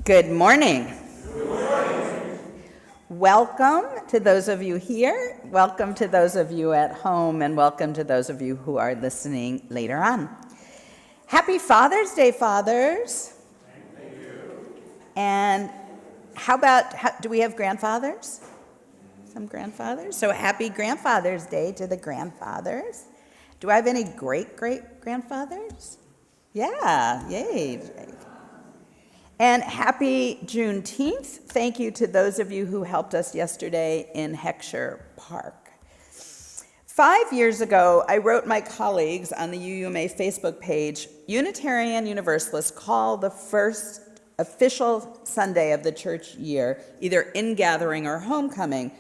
Good morning. Welcome to those of you here, welcome to those of you at home, and welcome to those of you who are listening later on. Happy Father's Day, fathers. Thank you. And do we have grandfathers? Some grandfathers? So happy Grandfather's Day to the grandfathers. Do I have any great-great-grandfathers? Yeah, yay. And happy Juneteenth. Thank you to those of you who helped us yesterday in Heckscher Park. 5 years ago, I wrote my colleagues on the UUMA Facebook page, Unitarian Universalist call the first official Sunday of the church year, either ingathering or homecoming.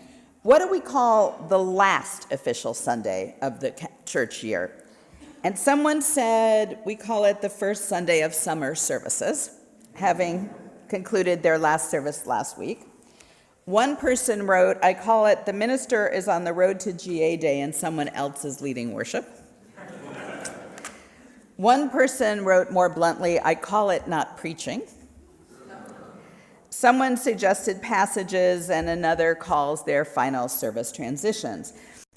What do we call the last official Sunday of the church year? And someone said, we call it the first Sunday of summer services, having concluded their last service last week. One person wrote, I call it the minister is on the road to GA Day and someone else is leading worship. One person wrote more bluntly, I call it not preaching. Someone suggested passages and another calls their final service transitions.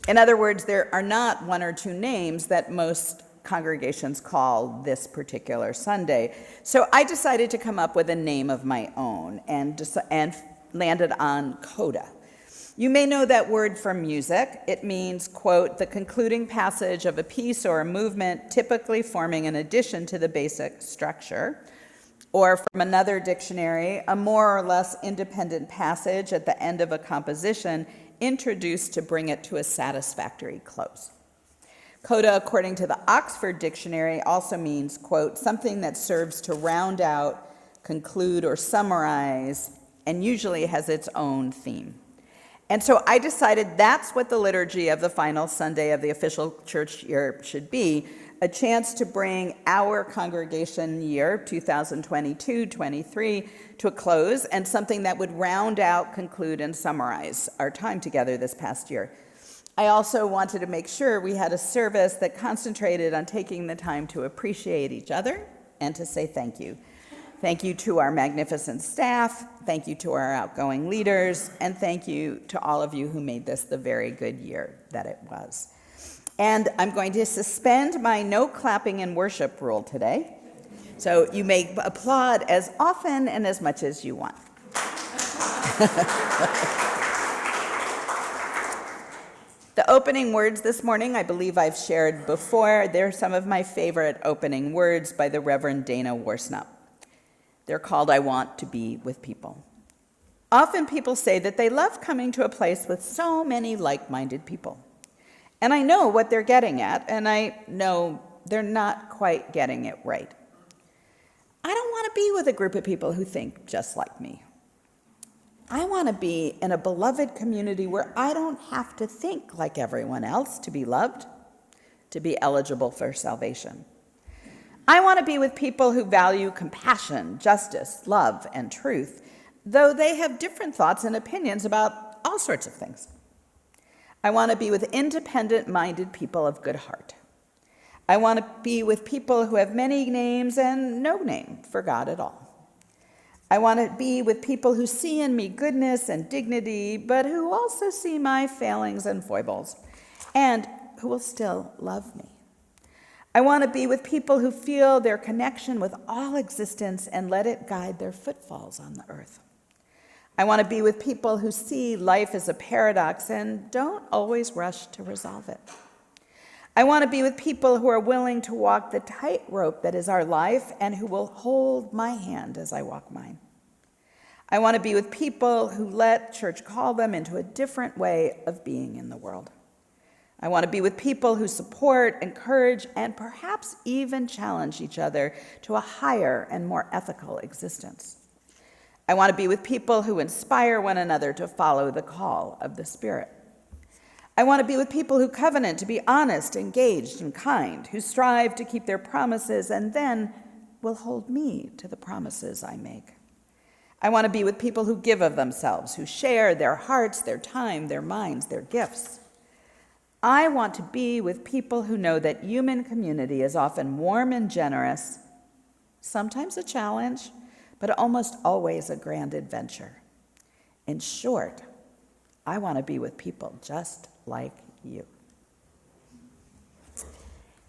In other words, there are not one or two names that most congregations call this particular Sunday. So I decided to come up with a name of my own and landed on CODA. You may know that word from music. It means, quote, the concluding passage of a piece or a movement, typically forming an addition to the basic structure. Or from another dictionary, a more or less independent passage at the end of a composition introduced to bring it to a satisfactory close. CODA, according to the Oxford Dictionary, also means, quote, something that serves to round out, conclude, or summarize, and usually has its own theme. And so I decided that's what the liturgy of the final Sunday of the official church year should be, a chance to bring our congregation year, 2022-23, to a close, and something that would round out, conclude, and summarize our time together this past year. I also wanted to make sure we had a service that concentrated on taking the time to appreciate each other and to say thank you. Thank you to our magnificent staff, thank you to our outgoing leaders, and thank you to all of you who made this the very good year that it was. And I'm going to suspend my no clapping in worship rule today, so you may applaud as often and as much as you want. The opening words this morning, I believe I've shared before. They're some of my favorite opening words by the Reverend Dana Worsnop. They're called, I Want to Be with People. Often people say that they love coming to a place with so many like-minded people. And I know what they're getting at, and I know they're not quite getting it right. I don't want to be with a group of people who think just like me. I want to be in a beloved community where I don't have to think like everyone else to be loved, to be eligible for salvation. I want to be with people who value compassion, justice, love, and truth, though they have different thoughts and opinions about all sorts of things. I want to be with independent-minded people of good heart. I want to be with people who have many names and no name for God at all. I want to be with people who see in me goodness and dignity, but who also see my failings and foibles, and who will still love me. I want to be with people who feel their connection with all existence and let it guide their footfalls on the earth. I want to be with people who see life as a paradox and don't always rush to resolve it. I want to be with people who are willing to walk the tightrope that is our life and who will hold my hand as I walk mine. I want to be with people who let church call them into a different way of being in the world. I want to be with people who support, encourage, and perhaps even challenge each other to a higher and more ethical existence. I want to be with people who inspire one another to follow the call of the Spirit. I want to be with people who covenant to be honest, engaged, and kind, who strive to keep their promises and then will hold me to the promises I make. I want to be with people who give of themselves, who share their hearts, their time, their minds, their gifts. I want to be with people who know that human community is often warm and generous, sometimes a challenge, but almost always a grand adventure. In short, I want to be with people just like you.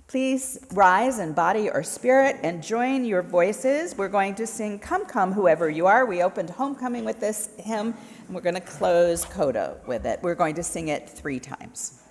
Please rise in body or spirit and join your voices. We're going to sing Come, Come, Whoever You Are. We opened Homecoming with this hymn, and we're going to close CODA with it. We're going to sing it 3 times.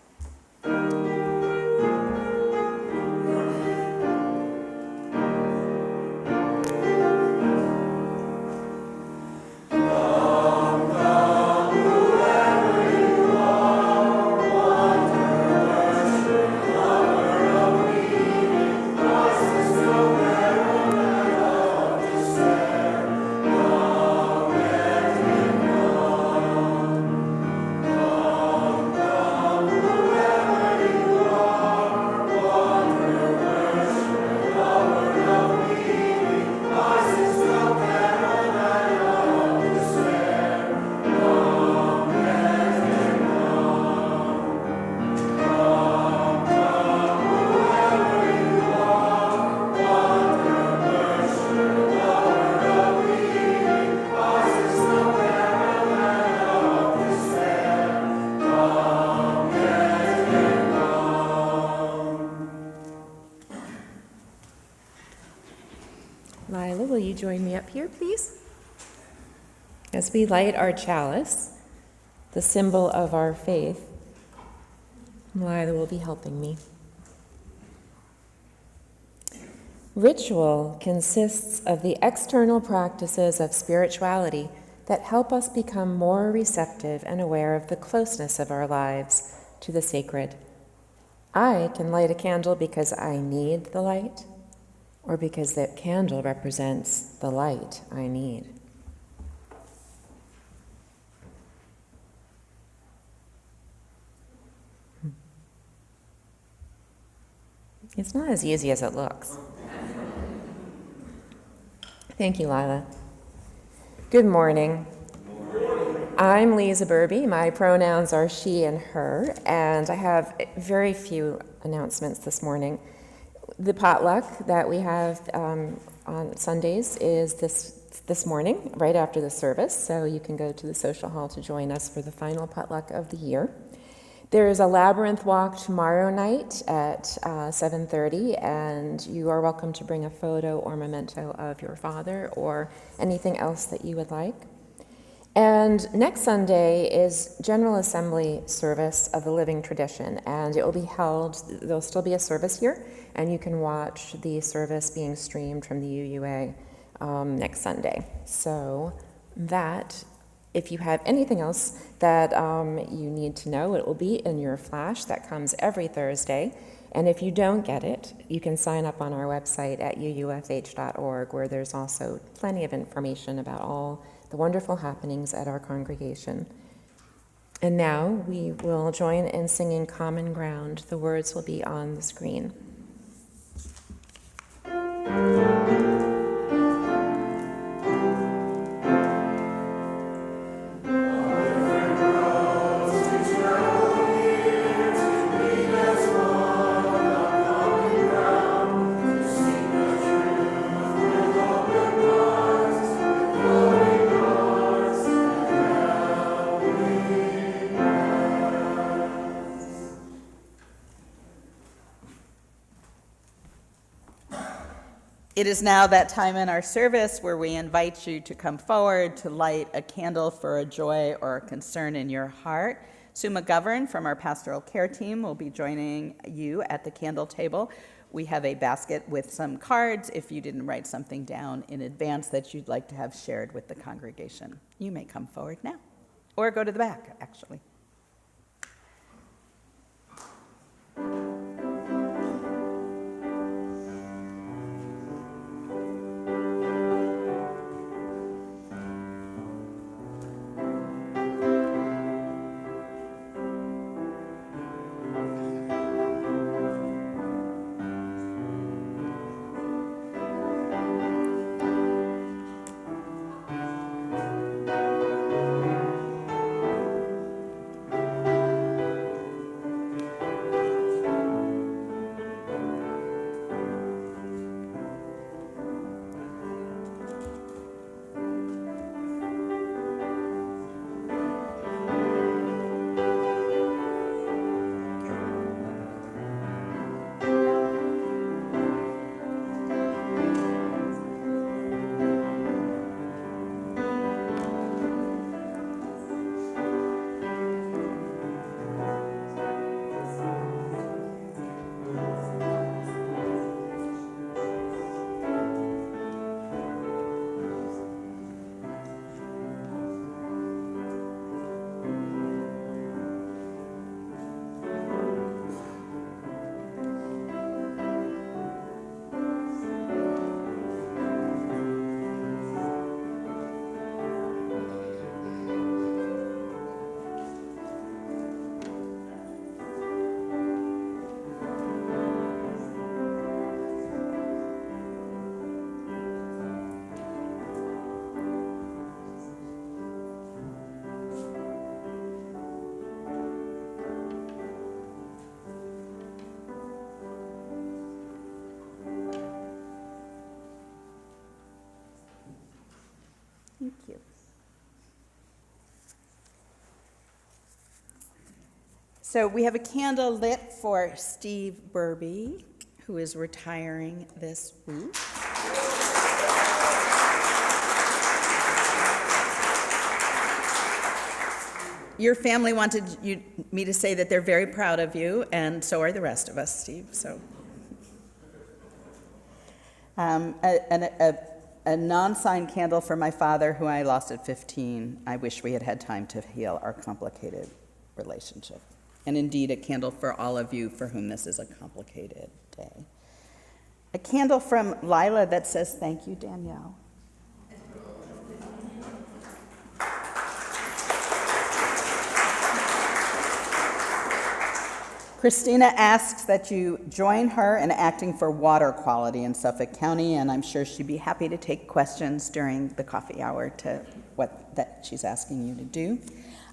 Lila, will you join me up here, please? As we light our chalice, the symbol of our faith, Lila will be helping me. Ritual consists of the external practices of spirituality that help us become more receptive and aware of the closeness of our lives to the sacred. I can light a candle because I need the light, or because that candle represents the light I need. It's not as easy as it looks. Thank you, Lila. Good morning. I'm Lisa Burby. My pronouns are she and her, and I have very few announcements this morning. The potluck that we have on Sundays is this morning, right after the service, so you can go to the social hall to join us for the final potluck of the year. There is a labyrinth walk tomorrow night at 7:30, and you are welcome to bring a photo or memento of your father or anything else that you would like. And next Sunday is General Assembly service of the Living Tradition, and it will be held, there'll still be a service here, and you can watch the service being streamed from the UUA next Sunday. So that, if you have anything else that you need to know, it will be in your flash that comes every Thursday. And if you don't get it, you can sign up on our website at uufh.org, where there's also plenty of information about all the wonderful happenings at our congregation. And now we will join in singing Common Ground. The words will be on the screen. It is now that time in our service where we invite you to come forward to light a candle for a joy or a concern in your heart. Sue McGovern from our pastoral care team will be joining you at the candle table. We have a basket with some cards if you didn't write something down in advance that you'd like to have shared with the congregation. You may come forward now, or go to the back, actually. you. So we have a candle lit for Steve Burby, who is retiring this week. Your family wanted me to say that they're very proud of you, and so are the rest of us, Steve. So, a non-signed candle for my father, who I lost at 15. I wish we had had time to heal our complicated relationship. And indeed, a candle for all of you for whom this is a complicated day. A candle from Lila that says, "Thank you, Danielle." Christina asks that you join her in acting for water quality in Suffolk County, and I'm sure she'd be happy to take questions during the coffee hour to what that she's asking you to do.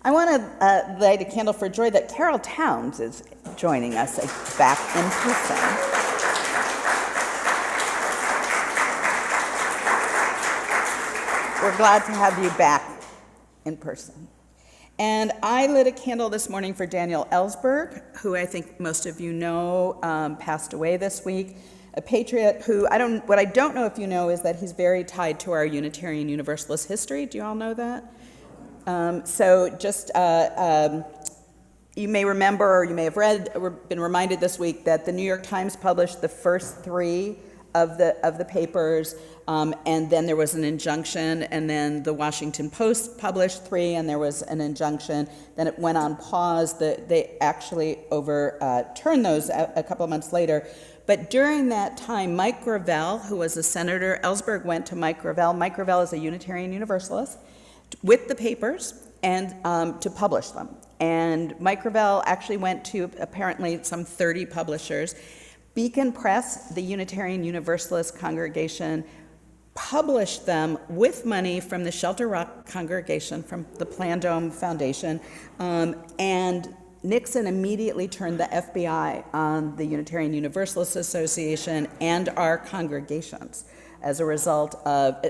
I want to light a candle for joy that Carol Towns is joining us back in person. We're glad to have you back in person. And I lit a candle this morning for Danielle Ellsberg, who I think most of you know passed away this week. A patriot who, what I don't know if you know is that he's very tied to our Unitarian Universalist history. Do you all know that? You may remember, or you may have read, or been reminded this week that the New York Times published the first 3 of the papers, and then there was an injunction, and then the Washington Post published 3, and there was an injunction. Then it went on pause. They actually overturned those a couple of months later. But during that time, Mike Gravel, who was a senator, Ellsberg went to Mike Gravel. Mike Gravel is a Unitarian Universalist, with the papers and to publish them. And Mike Gravel actually went to apparently some 30 publishers. Beacon Press, the Unitarian Universalist congregation, published them with money from the Shelter Rock congregation, from the Plandome Foundation, and Nixon immediately turned the FBI on the Unitarian Universalist Association and our congregations as a result of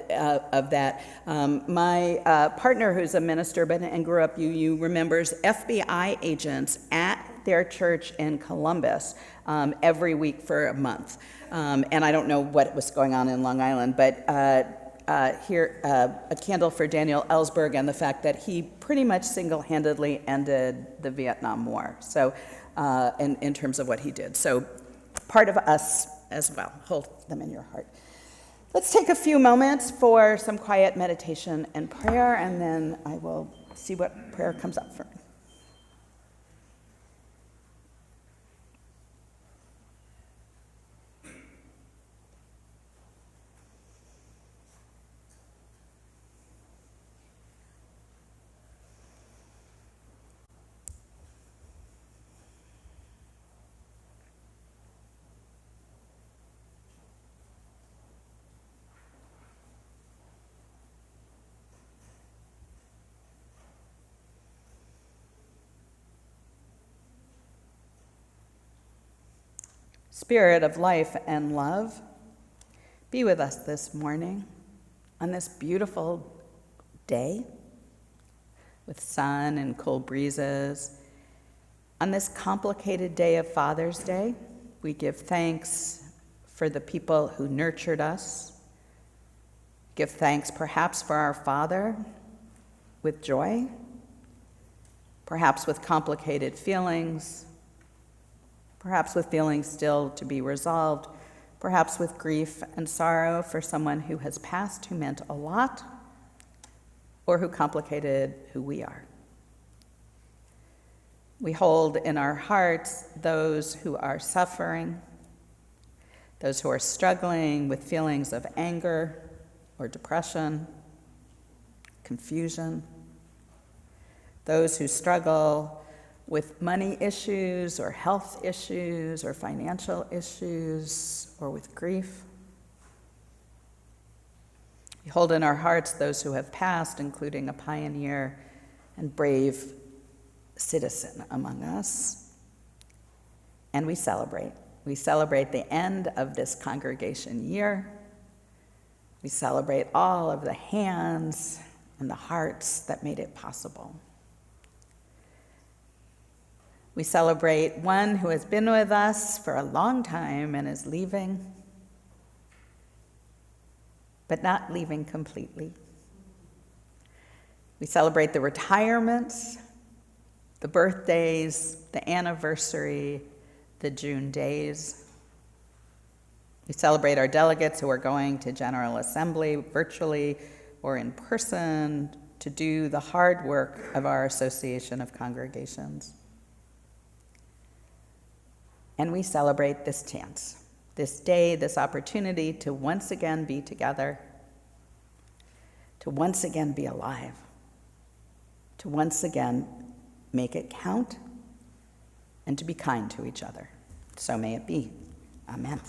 that. My partner, who's a minister and grew up UU, remembers FBI agents at their church in Columbus every week for a month. And I don't know what was going on in Long Island, but here, a candle for Danielle Ellsberg and the fact that he pretty much single-handedly ended the Vietnam War, so in terms of what he did. So part of us as well. Hold them in your heart. Let's take a few moments for some quiet meditation and prayer, and then I will see what prayer comes up for me. Spirit of life and love, be with us this morning on this beautiful day with sun and cool breezes. On this complicated day of Father's Day, we give thanks for the people who nurtured us. Give thanks perhaps for our Father with joy, perhaps with complicated feelings, perhaps with feelings still to be resolved, perhaps with grief and sorrow for someone who has passed, who meant a lot, or who complicated who we are. We hold in our hearts those who are suffering, those who are struggling with feelings of anger or depression, confusion, those who struggle with money issues or health issues or financial issues or with grief. We hold in our hearts those who have passed, including a pioneer and brave citizen among us. And we celebrate. We celebrate the end of this congregation year. We celebrate all of the hands and the hearts that made it possible. We celebrate one who has been with us for a long time and is leaving, but not leaving completely. We celebrate the retirements, the birthdays, the anniversary, the June days. We celebrate our delegates who are going to General Assembly virtually or in person to do the hard work of our Association of Congregations. And we celebrate this chance, this day, this opportunity to once again be together, to once again be alive, to once again make it count, and to be kind to each other. So may it be. Amen.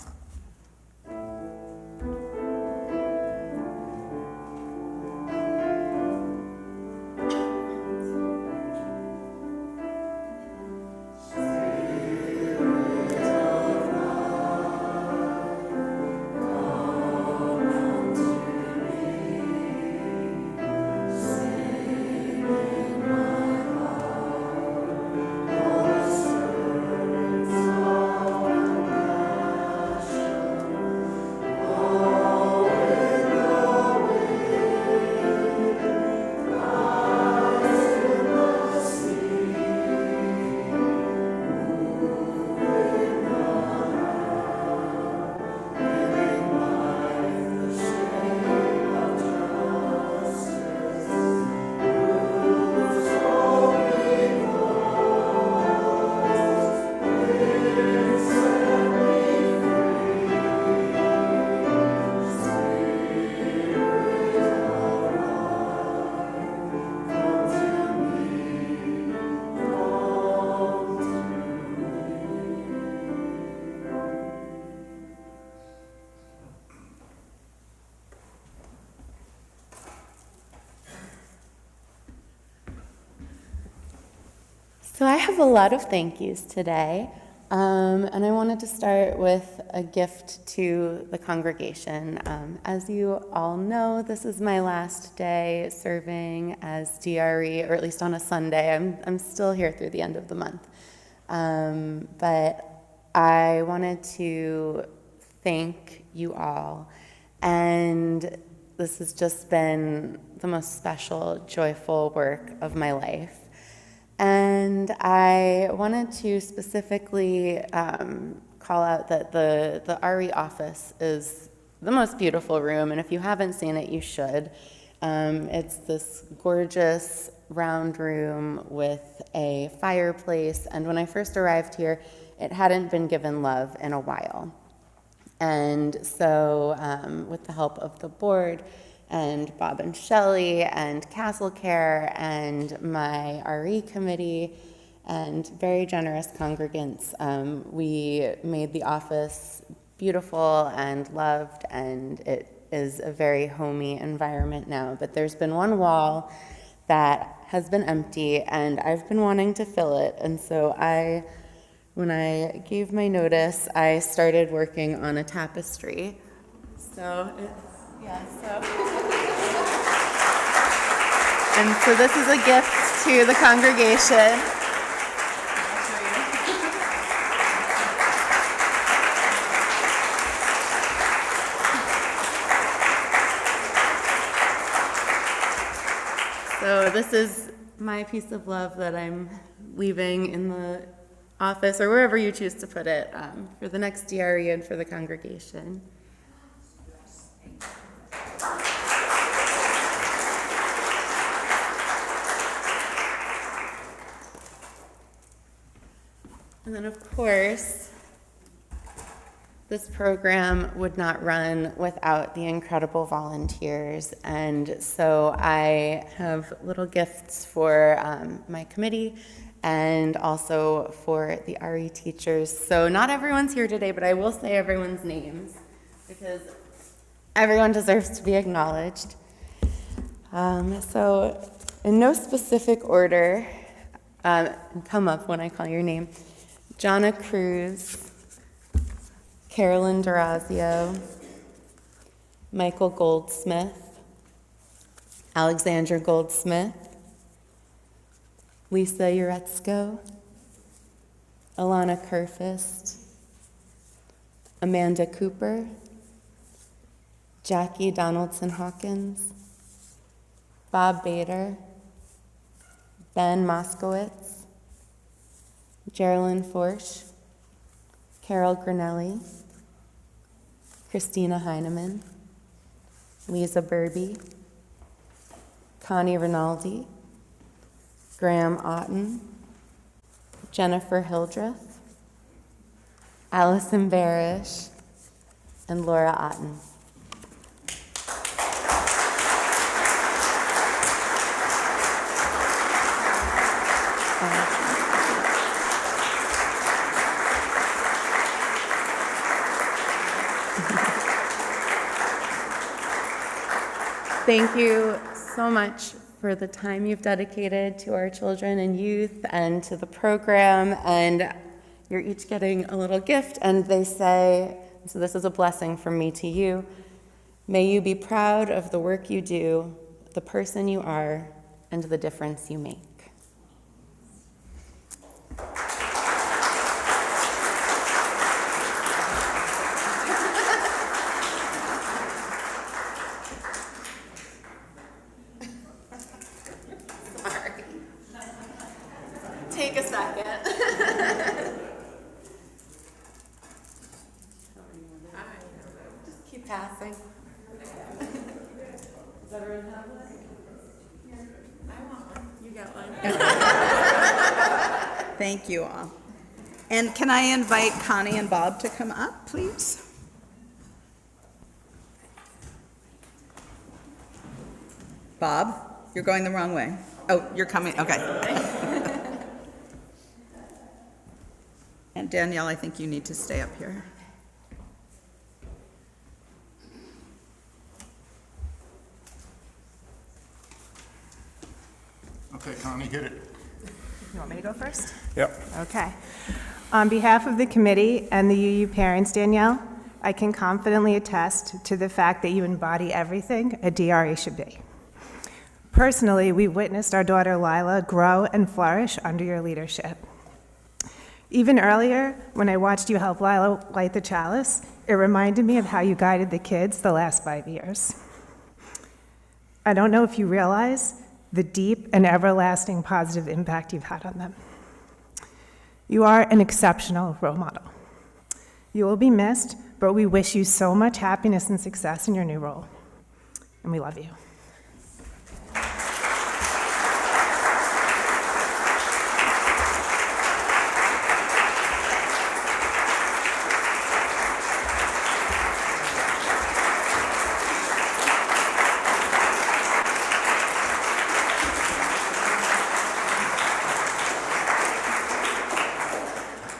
So I have a lot of thank yous today, and I wanted to start with a gift to the congregation. As you all know, this is my last day serving as DRE, or at least on a Sunday. I'm still here through the end of the month. But I wanted to thank you all, and this has just been the most special, joyful work of my life. And I wanted to specifically call out that the RE office is the most beautiful room, and if you haven't seen it, you should. It's this gorgeous round room with a fireplace, and when I first arrived here, it hadn't been given love in a while. And so with the help of the board, and Bob and Shelley and Castle Care and my RE committee and very generous congregants, we made the office beautiful and loved, and it is a very homey environment now. But there's been one wall that has been empty, and I've been wanting to fill it. And so when I gave my notice, I started working on a tapestry. And so this is a gift to the congregation. So this is my piece of love that I'm leaving in the office, or wherever you choose to put it, for the next DRE and for the congregation. And then, of course, this program would not run without the incredible volunteers. And so I have little gifts for my committee and also for the RE teachers. So not everyone's here today, but I will say everyone's names because everyone deserves to be acknowledged. So in no specific order, come up when I call your name. Jonna Cruz, Carolyn Durazio, Michael Goldsmith, Alexandra Goldsmith, Lisa Uretsko, Alana Kerfist, Amanda Cooper, Jackie Donaldson Hawkins, Bob Bader, Ben Moskowitz, Geraldine Forsch, Carol Grinelli, Christina Heineman, Lisa Burby, Connie Rinaldi, Graham Otten, Jennifer Hildreth, Allison Barish, and Laura Otten. Thank you so much for the time you've dedicated to our children and youth and to the program, and you're each getting a little gift, and they say, so this is a blessing from me to you, may you be proud of the work you do, the person you are, and the difference you make. Take a second. Just keep passing. Does everyone have one? I want one. You got one. Thank you all. And can I invite Connie and Bob to come up, please? Bob, you're going the wrong way. Oh, you're coming, okay. And Danielle, I think you need to stay up here. Okay, Connie, hit it. You want me to go first? Yep. Okay. On behalf of the committee and the UU parents, Danielle, I can confidently attest to the fact that you embody everything a DRE should be. Personally, we witnessed our daughter Lila grow and flourish under your leadership. Even earlier, when I watched you help Lila light the chalice, it reminded me of how you guided the kids the last 5 years. I don't know if you realize the deep and everlasting positive impact you've had on them. You are an exceptional role model. You will be missed, but we wish you so much happiness and success in your new role. And we love you.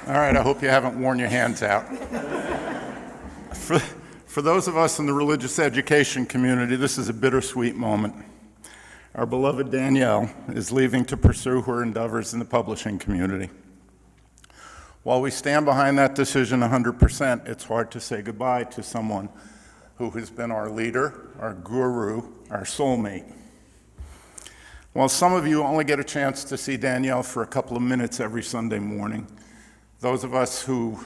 All right, I hope you haven't worn your hands out. For those of us in the religious education community, this is a bittersweet moment. Our beloved Danielle is leaving to pursue her endeavors in the publishing community. While we stand behind that decision 100%, it's hard to say goodbye to someone who has been our leader, our guru, our soulmate. While some of you only get a chance to see Danielle for a couple of minutes every Sunday morning, those of us who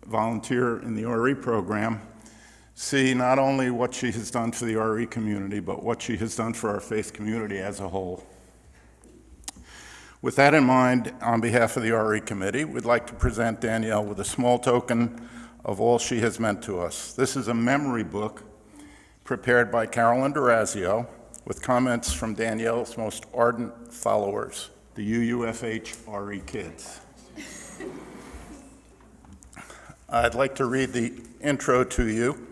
volunteer in the RE program see not only what she has done for the RE community, but what she has done for our faith community as a whole. With that in mind, on behalf of the RE committee, we'd like to present Danielle with a small token of all she has meant to us. This is a memory book prepared by Carolyn D'Orazio with comments from Danielle's most ardent followers, the UUFH RE kids. I'd like to read the intro to you,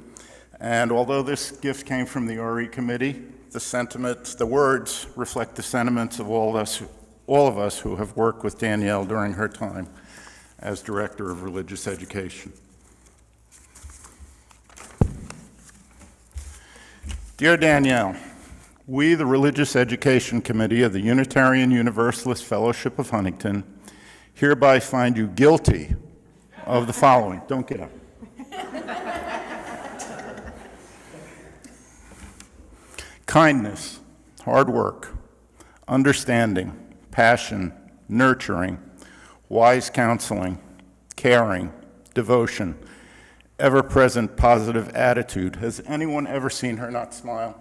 and although this gift came from the RE committee, the words reflect the sentiments of all of us who have worked with Danielle during her time as Director of Religious Education. Dear Danielle, we, the Religious Education Committee of the Unitarian Universalist Fellowship of Huntington, hereby find you guilty of the following. Don't get up. Kindness, hard work, understanding, passion, nurturing, wise counseling, caring, devotion, ever-present positive attitude. Has anyone ever seen her not smile?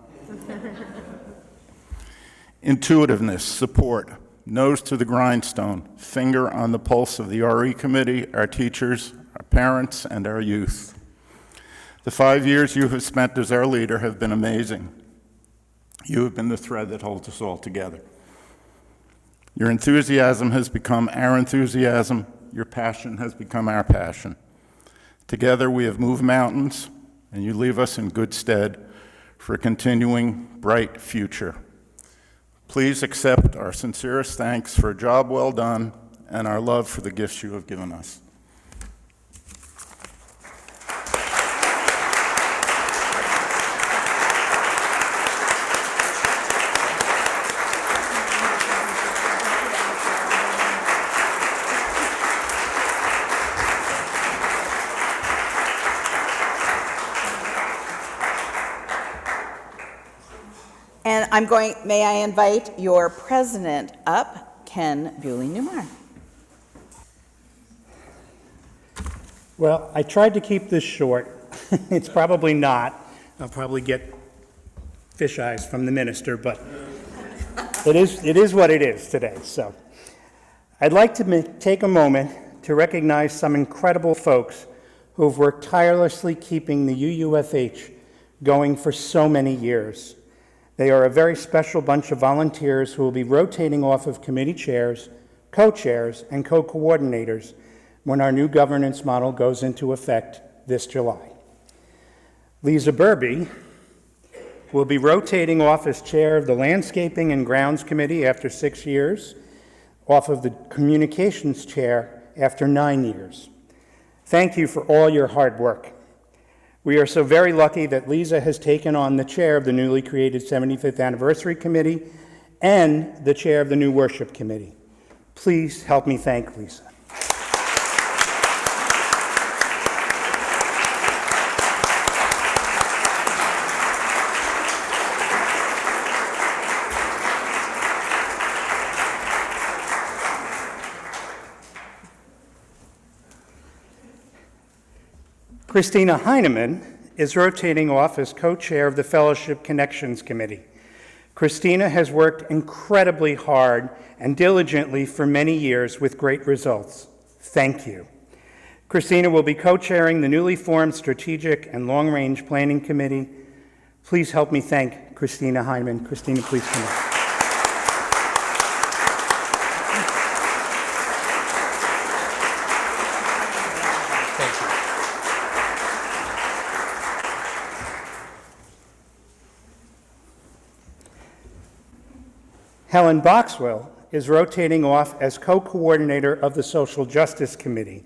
Intuitiveness, support, nose to the grindstone, finger on the pulse of the RE committee, our teachers, our parents, and our youth. The 5 years you have spent as our leader have been amazing. You have been the thread that holds us all together. Your enthusiasm has become our enthusiasm. Your passion has become our passion. Together we have moved mountains, and you leave us in good stead for a continuing bright future. Please accept our sincerest thanks for a job well done and our love for the gifts you have given us. And may I invite your president up, Ken Dooley-Newmar. Well, I tried to keep this short. It's probably not. I'll probably get fish eyes from the minister, but it is what it is today. So I'd like to take a moment to recognize some incredible folks who have worked tirelessly keeping the UUFH going for so many years. They are a very special bunch of volunteers who will be rotating off of committee chairs, co-chairs, and co-coordinators when our new governance model goes into effect this July. Lisa Burby will be rotating off as chair of the Landscaping and Grounds Committee after 6 years, off of the Communications chair after 9 years. Thank you for all your hard work. We are so very lucky that Lisa has taken on the chair of the newly created 75th Anniversary Committee and the chair of the new Worship Committee. Please help me thank Lisa. Christina Heineman is rotating off as co-chair of the Fellowship Connections Committee. Christina has worked incredibly hard and diligently for many years with great results. Thank you. Christina will be co-chairing the newly formed Strategic and Long-Range Planning Committee. Please help me thank Christina Heineman. Christina, please come up. Helen Boxwell is rotating off as co-coordinator of the Social Justice Committee.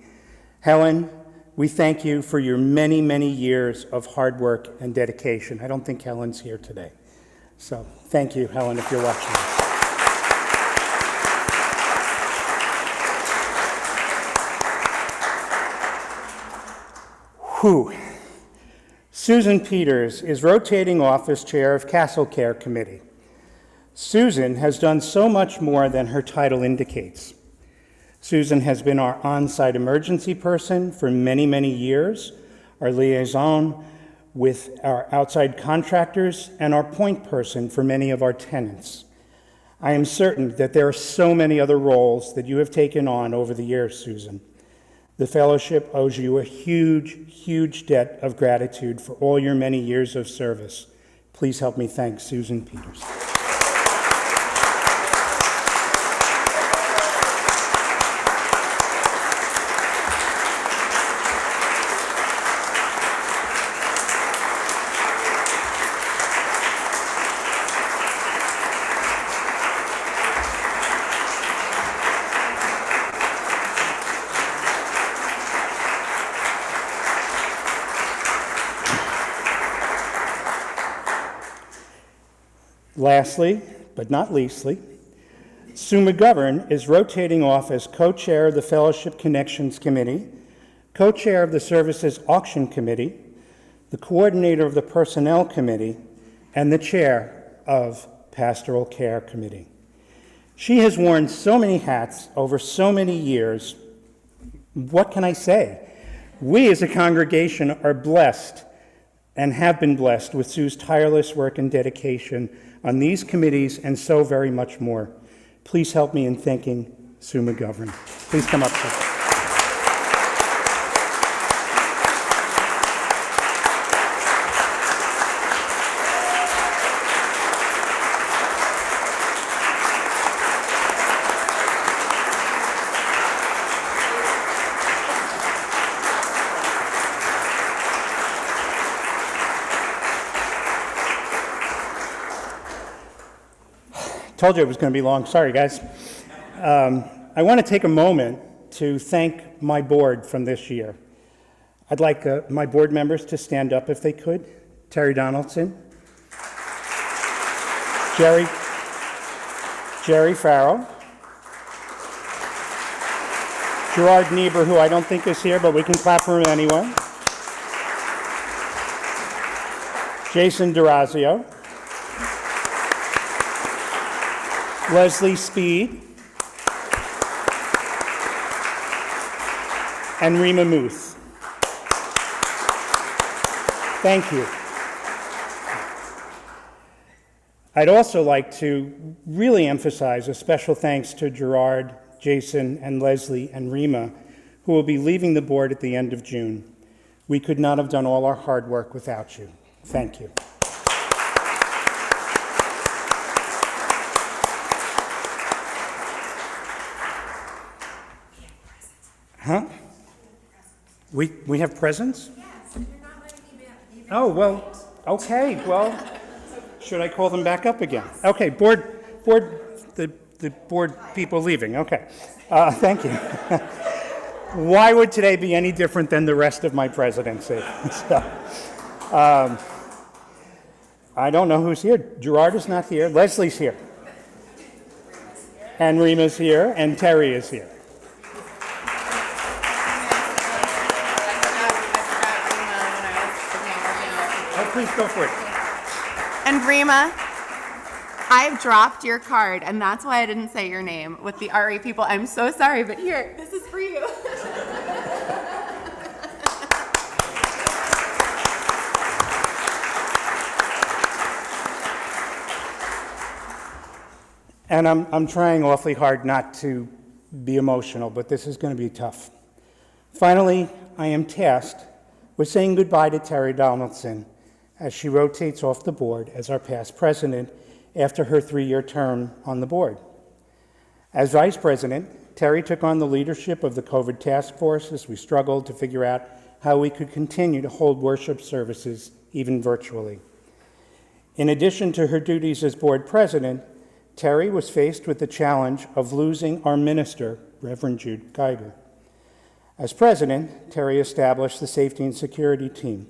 Helen, we thank you for your many, many years of hard work and dedication. I don't think Helen's here today. So thank you, Helen, if you're watching this. Whew. Susan Peters is rotating off as chair of Castle Care Committee. Susan has done so much more than her title indicates. Susan has been our on-site emergency person for many, many years, our liaison with our outside contractors, and our point person for many of our tenants. I am certain that there are so many other roles that you have taken on over the years, Susan. The fellowship owes you a huge, huge debt of gratitude for all your many years of service. Please help me thank Susan Peters. Lastly, but not leastly, Sue McGovern is rotating off as co-chair of the Fellowship Connections Committee, co-chair of the Services Auction Committee, the coordinator of the Personnel Committee, and the chair of Pastoral Care Committee. She has worn so many hats over so many years. What can I say? We as a congregation are blessed and have been blessed with Sue's tireless work and dedication on these committees and so very much more. Please help me in thanking Sue McGovern. Please come up, Sue. Told you it was going to be long. Sorry, guys. I want to take a moment to thank my board from this year. I'd like my board members to stand up if they could. Terry Donaldson, Jerry Farrell, Gerard Niebuhr, who I don't think is here, but we can clap for him anyway. Jason DeRazio, Leslie Speed, and Rima Muth. Thank you. I'd also like to really emphasize a special thanks to Gerard, Jason, and Leslie, and Rima, who will be leaving the board at the end of June. We could not have done all our hard work without you. Thank you. Huh? We have presents? Yes, you're not letting me. Oh, well, okay, well, should I call them back up again? Okay, the board people leaving, okay. Thank you. Why would today be any different than the rest of my presidency? So, I don't know who's here. Gerard is not here. Leslie's here. And Rima's here, and Terry is here. Please go for it. And Rima, I've dropped your card, and that's why I didn't say your name with the RE people. I'm so sorry, but here, this is for you. And I'm trying awfully hard not to be emotional, but this is going to be tough. Finally, I am tasked with saying goodbye to Terry Donaldson as she rotates off the board as our past president after her 3-year term on the board. As vice president, Terry took on the leadership of the COVID task force as we struggled to figure out how we could continue to hold worship services even virtually. In addition to her duties as board president, Terry was faced with the challenge of losing our minister, Reverend Jude Geiger. As president, Terry established the safety and security team.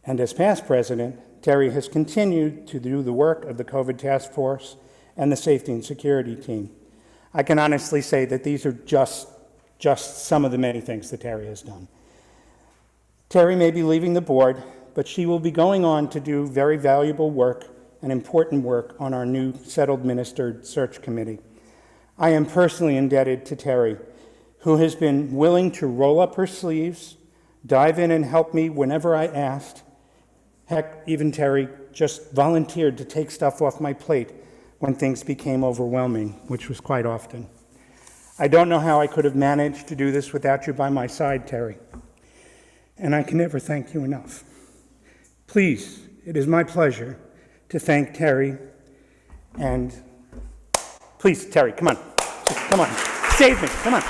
And as past president, Terry has continued to do the work of the COVID task force and the safety and security team. I can honestly say that these are just some of the many things that Terry has done. Terry may be leaving the board, but she will be going on to do very valuable work and important work on our new settled minister search committee. I am personally indebted to Terry, who has been willing to roll up her sleeves, dive in and help me whenever I asked. Heck, even Terry just volunteered to take stuff off my plate when things became overwhelming, which was quite often. I don't know how I could have managed to do this without you by my side, Terry. And I can never thank you enough. Please, it is my pleasure to thank Terry. And please, Terry, come on. Come on. Save me. Come on.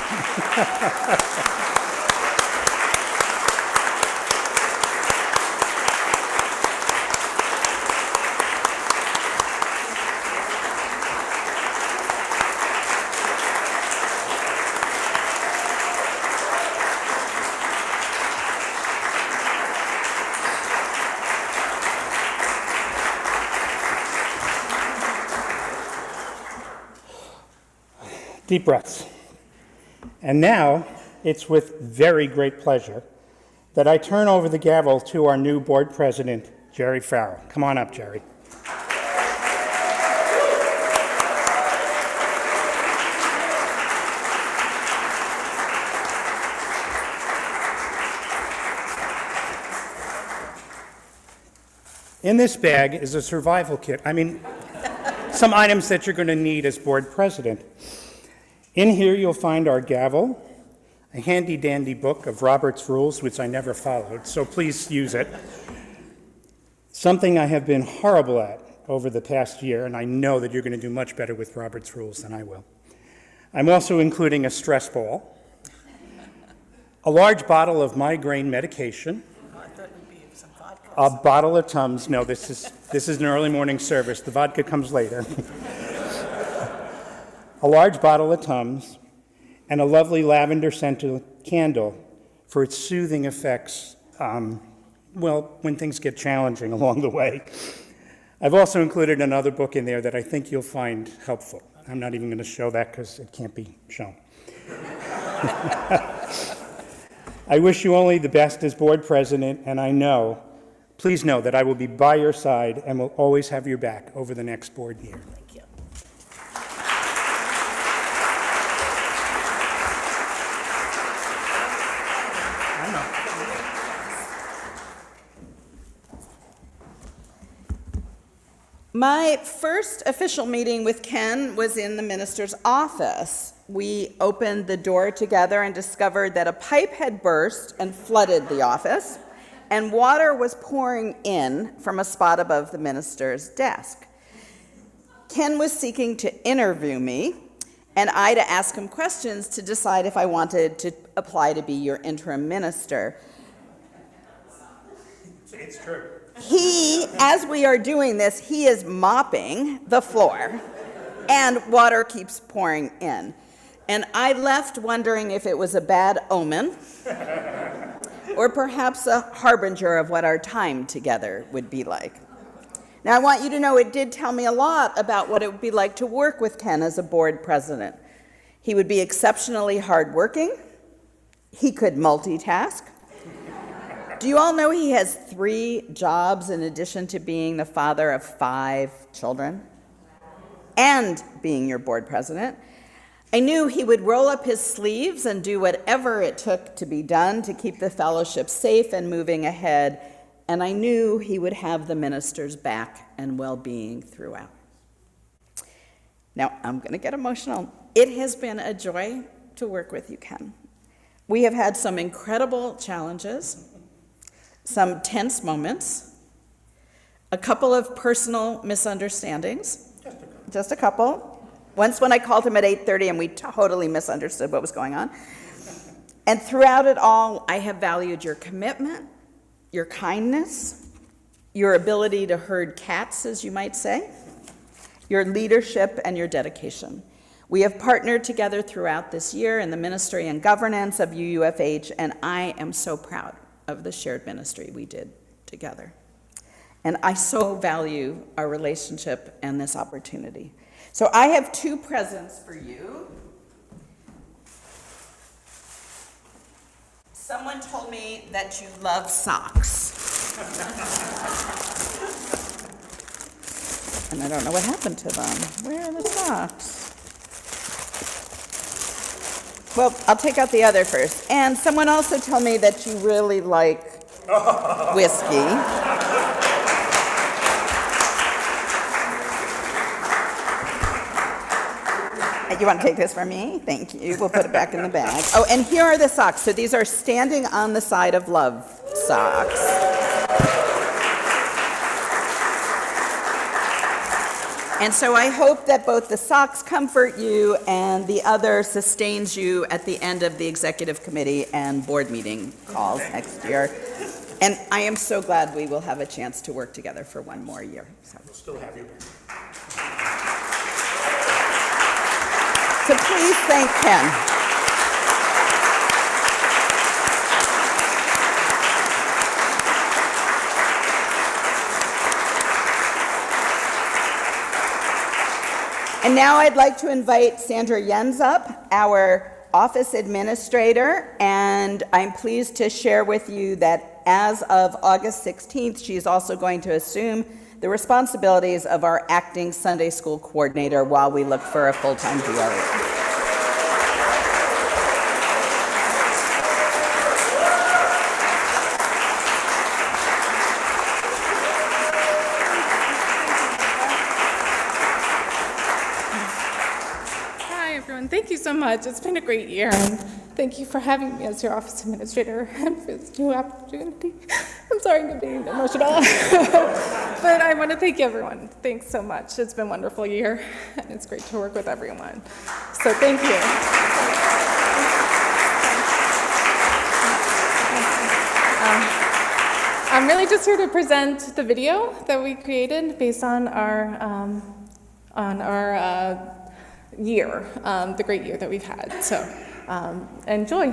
Deep breaths. And now, it's with very great pleasure that I turn over the gavel to our new board president, Jerry Farrell. Come on up, Jerry. In this bag is a survival kit. I mean, some items that you're going to need as board president. In here, you'll find our gavel, a handy-dandy book of Robert's Rules, which I never followed, so please use it. Something I have been horrible at over the past year, and I know that you're going to do much better with Robert's Rules than I will. I'm also including a stress ball, a large bottle of migraine medication, a bottle of Tums. No, this is an early morning service. The vodka comes later. A large bottle of Tums, and a lovely lavender scented candle for its soothing effects, when things get challenging along the way. I've also included another book in there that I think you'll find helpful. I'm not even going to show that because it can't be shown. I wish you only the best as board president, and please know that I will be by your side and will always have your back over the next board year. Thank you. My first official meeting with Ken was in the minister's office. We opened the door together and discovered that a pipe had burst and flooded the office, and water was pouring in from a spot above the minister's desk. Ken was seeking to interview me, and I to ask him questions to decide if I wanted to apply to be your interim minister. It's true. As we are doing this, he is mopping the floor, and water keeps pouring in. And I left wondering if it was a bad omen, or perhaps a harbinger of what our time together would be like. Now, I want you to know it did tell me a lot about what it would be like to work with Ken as a board president. He would be exceptionally hardworking. He could multitask. Do you all know he has 3 jobs in addition to being the father of 5 children and being your board president? I knew he would roll up his sleeves and do whatever it took to be done to keep the fellowship safe and moving ahead, and I knew he would have the minister's back and well-being throughout. Now, I'm going to get emotional. It has been a joy to work with you, Ken. We have had some incredible challenges, some tense moments, a couple of personal misunderstandings, just a couple. Once when I called him at 8:30 and we totally misunderstood what was going on. And throughout it all, I have valued your commitment, your kindness, your ability to herd cats, as you might say, your leadership, and your dedication. We have partnered together throughout this year in the ministry and governance of UUFH, and I am so proud of the shared ministry we did together. And I so value our relationship and this opportunity. So I have 2 presents for you. Someone told me that you love socks. And I don't know what happened to them. Where are the socks? Well, I'll take out the other first. And someone also told me that you really like whiskey. You want to take this from me? Thank you. We'll put it back in the bag. Oh, and here are the socks. So these are standing on the side of love socks. And so I hope that both the socks comfort you and the other sustains you at the end of the executive committee and board meeting calls next year. And I am so glad we will have a chance to work together for one more year. So. We'll still have you. So please thank Ken. And now I'd like to invite Sandra Jens up, our office administrator, and I'm pleased to share with you that as of August 16th, she is also going to assume the responsibilities of our acting Sunday school coordinator while we look for a full-time DRE. much. It's been a great year, and thank you for having me as your office administrator and for this new opportunity. I'm sorry I'm being emotional, but I want to thank everyone. Thanks so much. It's been a wonderful year, and it's great to work with everyone. So thank you. I'm really just here to present the video that we created based on our year, the great year that we've had. So enjoy.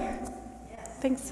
Thanks.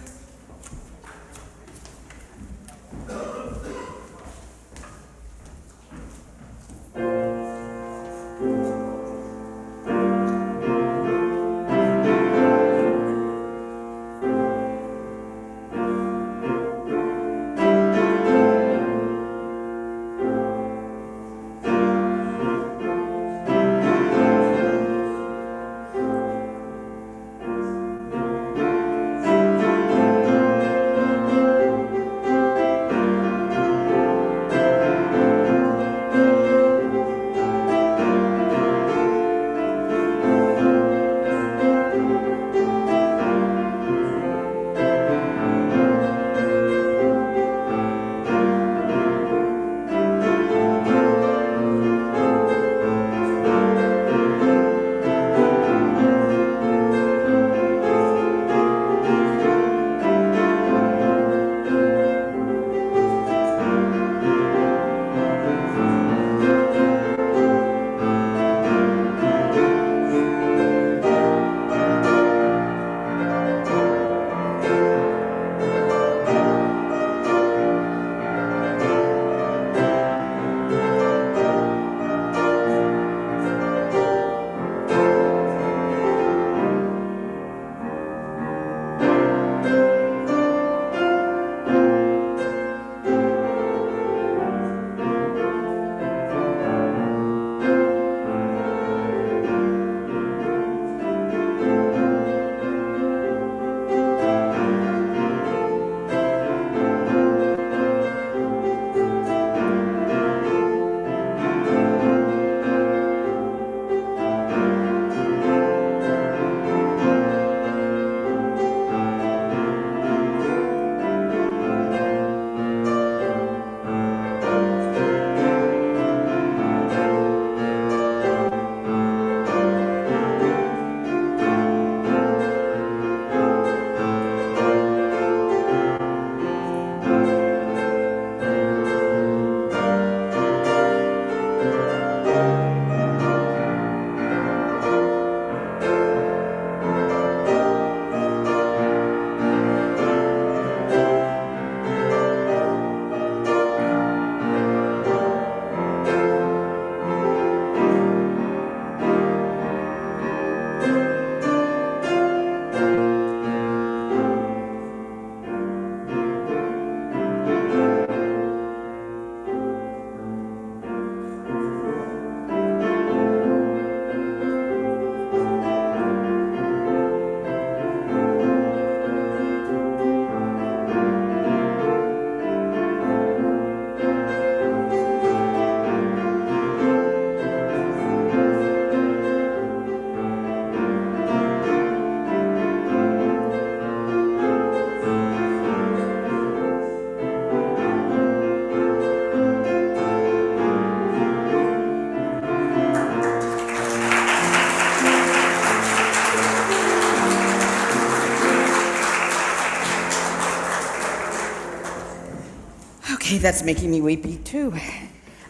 Okay, that's making me weepy too.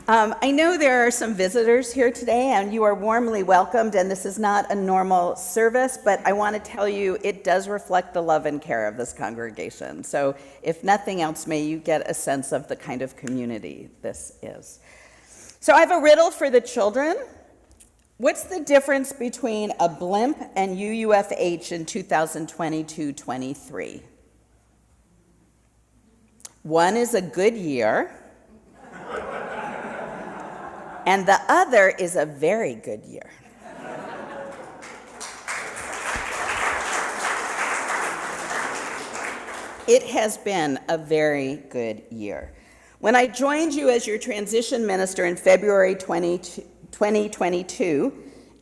I know there are some visitors here today, and you are warmly welcomed, and this is not a normal service, but I want to tell you it does reflect the love and care of this congregation. So if nothing else, may you get a sense of the kind of community this is. So I have a riddle for the children. What's the difference between a blimp and UUFH in 2022-23? One is a good year, and the other is a very good year. It has been a very good year. When I joined you as your transition minister in February 2022,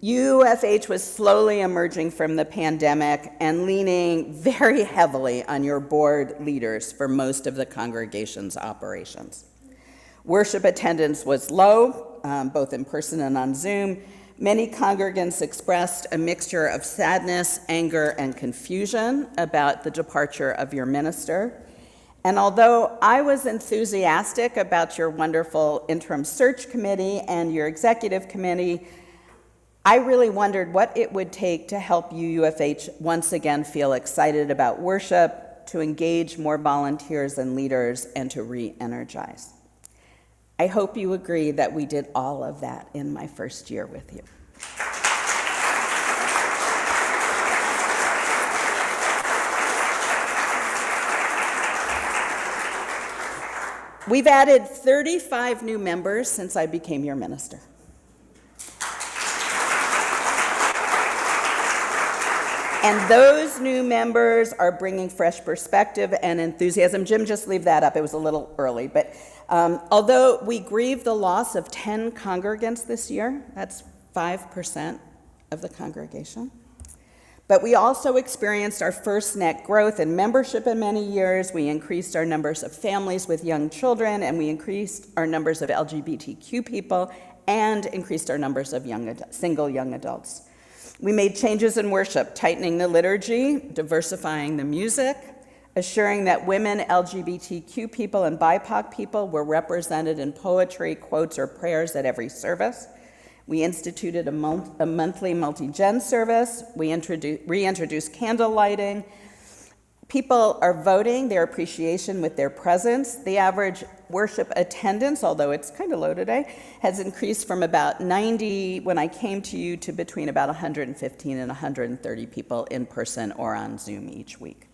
UUFH was slowly emerging from the pandemic and leaning very heavily on your board leaders for most of the congregation's operations. Worship attendance was low, both in person and on Zoom. Many congregants expressed a mixture of sadness, anger, and confusion about the departure of your minister. And although I was enthusiastic about your wonderful interim search committee and your executive committee, I really wondered what it would take to help UUFH once again feel excited about worship, to engage more volunteers and leaders, and to re-energize. I hope you agree that we did all of that in my first year with you. We've added 35 new members since I became your minister. And those new members are bringing fresh perspective and enthusiasm. Jim, just leave that up. It was a little early. But although we grieve the loss of 10 congregants this year, that's 5% of the congregation. But we also experienced our first net growth in membership in many years. We increased our numbers of families with young children, and we increased our numbers of LGBTQ people, and increased our numbers of single young adults. We made changes in worship, tightening the liturgy, diversifying the music, assuring that women, LGBTQ people, and BIPOC people were represented in poetry, quotes, or prayers at every service. We instituted a monthly multi-gen service. We reintroduced candle lighting. People are voting their appreciation with their presence. The average worship attendance, although it's kind of low today, has increased from about 90 when I came to you to between about 115 and 130 people in person or on Zoom each week.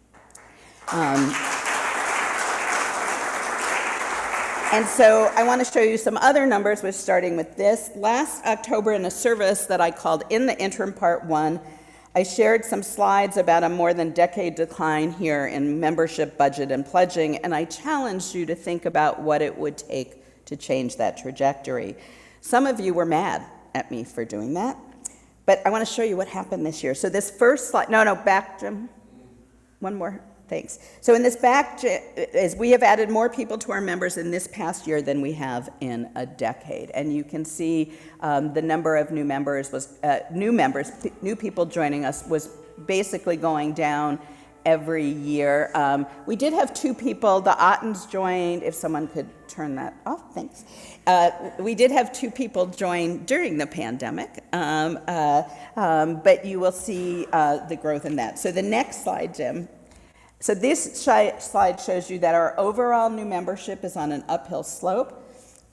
And so I want to show you some other numbers, which starting with this. Last October in a service that I called In the Interim Part 1, I shared some slides about a more than decade decline here in membership, budget, and pledging, and I challenged you to think about what it would take to change that trajectory. Some of you were mad at me for doing that, but I want to show you what happened this year. So this first slide, back, Jim. One more, thanks. So in this back, is we have added more people to our members in this past year than we have in a decade. And you can see the number of new members was, new people joining us was basically going down every year. We did have 2 people, the Ottens joined, if someone could turn that off, thanks. We did have 2 people join during the pandemic, but you will see the growth in that. So the next slide, Jim. So this slide shows you that our overall new membership is on an uphill slope.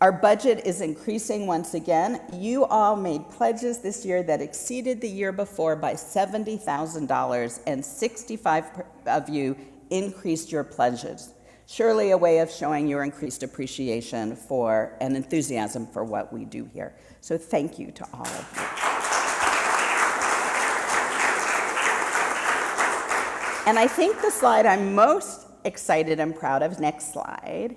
Our budget is increasing once again. You all made pledges this year that exceeded the year before by $70,000, and 65 of you increased your pledges. Surely a way of showing your increased appreciation for and enthusiasm for what we do here. So thank you to all of you. And I think the slide I'm most excited and proud of, next slide,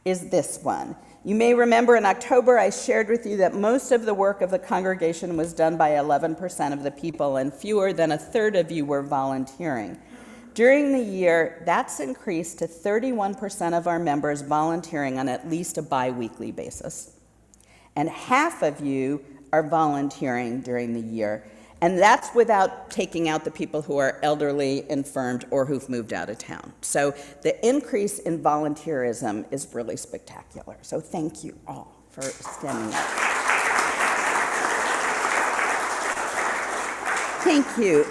is this one. You may remember in October I shared with you that most of the work of the congregation was done by 11% of the people, and fewer than a third of you were volunteering. During the year, that's increased to 31% of our members volunteering on at least a bi-weekly basis. And half of you are volunteering during the year. And that's without taking out the people who are elderly, infirmed, or who've moved out of town. So the increase in volunteerism is really spectacular. So thank you all for standing up. Thank you.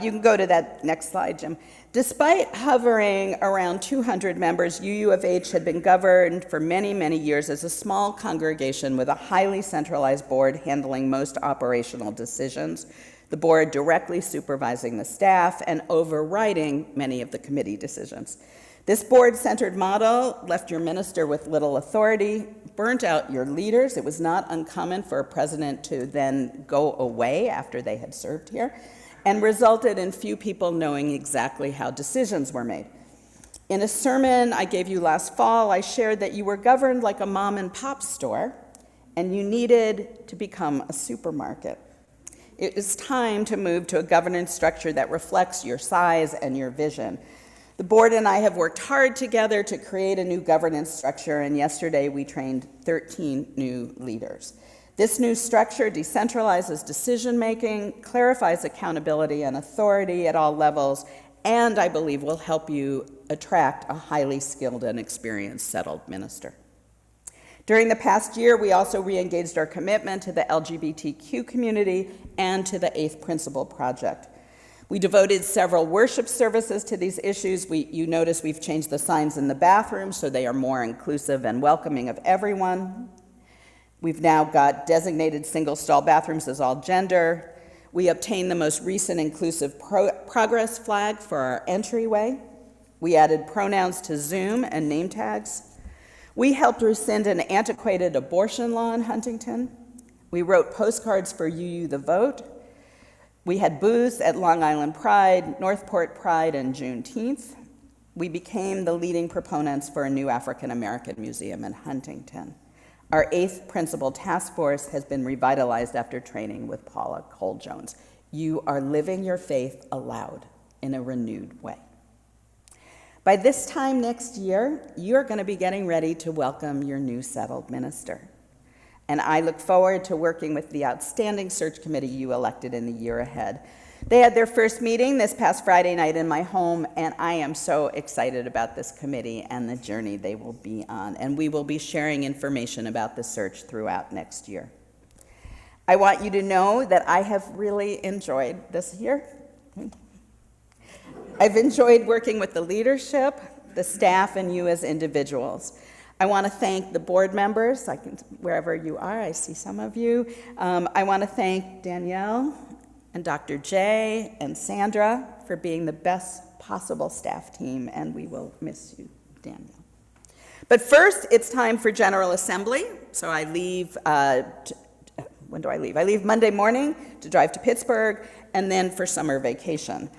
You can go to that next slide, Jim. Despite hovering around 200 members, UUFH had been governed for many, many years as a small congregation with a highly centralized board handling most operational decisions, the board directly supervising the staff and overriding many of the committee decisions. This board-centered model left your minister with little authority, burnt out your leaders. It was not uncommon for a president to then go away after they had served here, and resulted in few people knowing exactly how decisions were made. In a sermon I gave you last fall, I shared that you were governed like a mom and pop store, and you needed to become a supermarket. It is time to move to a governance structure that reflects your size and your vision. The board and I have worked hard together to create a new governance structure, and yesterday we trained 13 new leaders. This new structure decentralizes decision-making, clarifies accountability and authority at all levels, and I believe will help you attract a highly skilled and experienced settled minister. During the past year, we also re-engaged our commitment to the LGBTQ community and to the Eighth Principle Project. We devoted several worship services to these issues. You notice we've changed the signs in the bathrooms so they are more inclusive and welcoming of everyone. We've now got designated single-stall bathrooms as all gender. We obtained the most recent inclusive progress flag for our entryway. We added pronouns to Zoom and name tags. We helped rescind an antiquated abortion law in Huntington. We wrote postcards for UU the Vote. We had booths at Long Island Pride, Northport Pride, and Juneteenth. We became the leading proponents for a new African American museum in Huntington. Our Eighth Principle Task Force has been revitalized after training with Paula Cole-Jones. You are living your faith aloud in a renewed way. By this time next year, you're going to be getting ready to welcome your new settled minister. And I look forward to working with the outstanding search committee you elected in the year ahead. They had their first meeting this past Friday night in my home, and I am so excited about this committee and the journey they will be on. And we will be sharing information about the search throughout next year. I want you to know that I have really enjoyed this year. I've enjoyed working with the leadership, the staff, and you as individuals. I want to thank the board members, wherever you are, I see some of you. I want to thank Danielle and Dr. Jie and Sandra for being the best possible staff team, and we will miss you, Danielle. But first, it's time for General Assembly. So I leave, when do I leave? I leave Monday morning to drive to Pittsburgh, and then for summer vacation.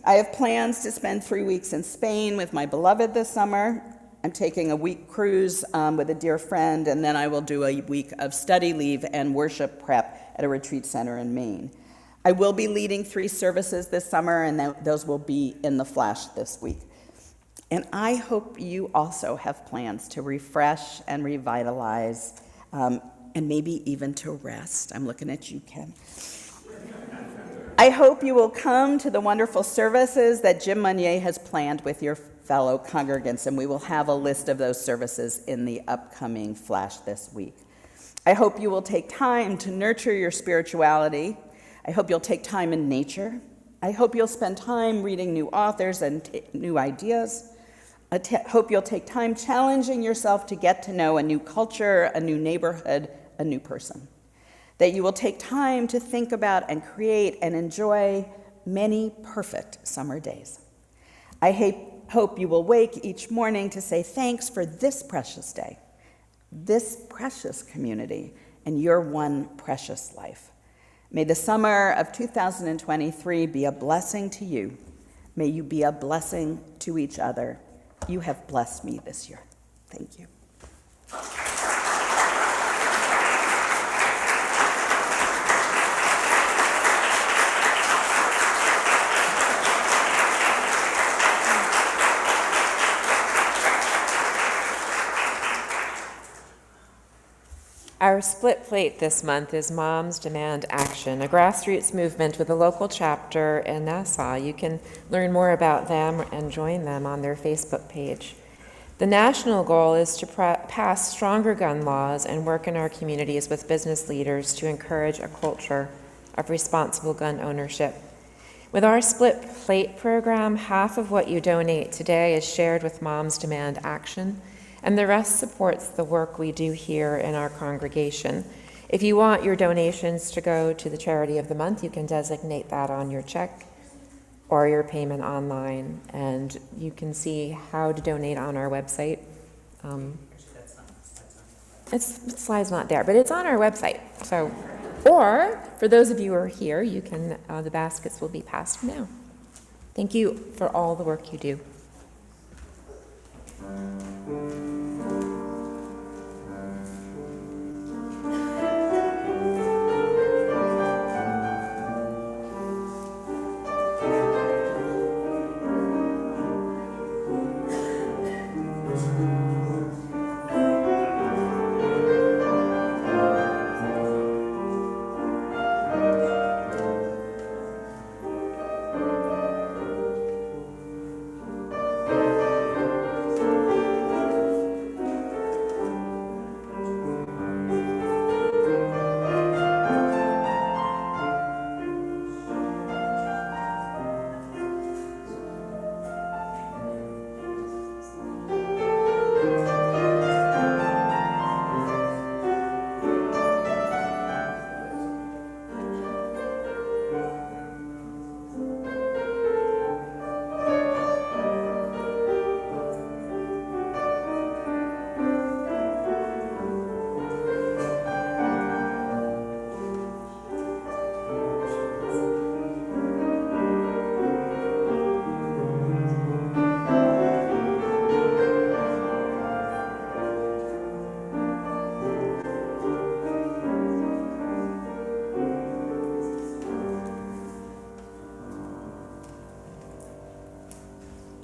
I have plans to spend 3 weeks in Spain with my beloved this summer. I'm taking a week cruise with a dear friend, and then I will do a week of study leave and worship prep at a retreat center in Maine. I will be leading 3 services this summer, and those will be in the flash this week. And I hope you also have plans to refresh and revitalize, and maybe even to rest. I'm looking at you, Ken. I hope you will come to the wonderful services that Jim Monnier has planned with your fellow congregants, and we will have a list of those services in the upcoming flash this week. I hope you will take time to nurture your spirituality. I hope you'll take time in nature. I hope you'll spend time reading new authors and new ideas. I hope you'll take time challenging yourself to get to know a new culture, a new neighborhood, a new person. That you will take time to think about and create and enjoy many perfect summer days. I hope you will wake each morning to say thanks for this precious day, this precious community, and your one precious life. May the summer of 2023 be a blessing to you. May you be a blessing to each other. You have blessed me this year. Thank you. Our split plate this month is Moms Demand Action, a grassroots movement with a local chapter in Nassau. You can learn more about them and join them on their Facebook page. The national goal is to pass stronger gun laws and work in our communities with business leaders to encourage a culture of responsible gun ownership. With our split plate program, half of what you donate today is shared with Moms Demand Action, and the rest supports the work we do here in our congregation. If you want your donations to go to the charity of the month, you can designate that on your check or your payment online, and you can see how to donate on our website. The slide's not there, but it's on our website. So, or for those of you who are here, you can. The baskets will be passed now. Thank you for all the work you do.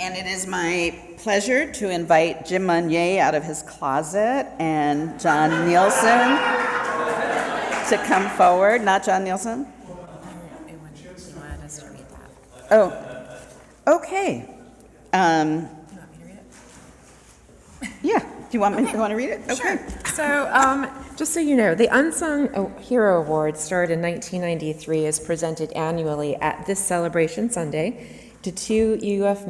And it is my pleasure to invite Jim Monnier out of his closet and John Nielsen to come forward. Not John Nielsen? Oh, okay. Yeah, do you want to read it? Okay. So, just so you know, the Unsung Hero Award started in 1993, is presented annually at this celebration Sunday to two UUFH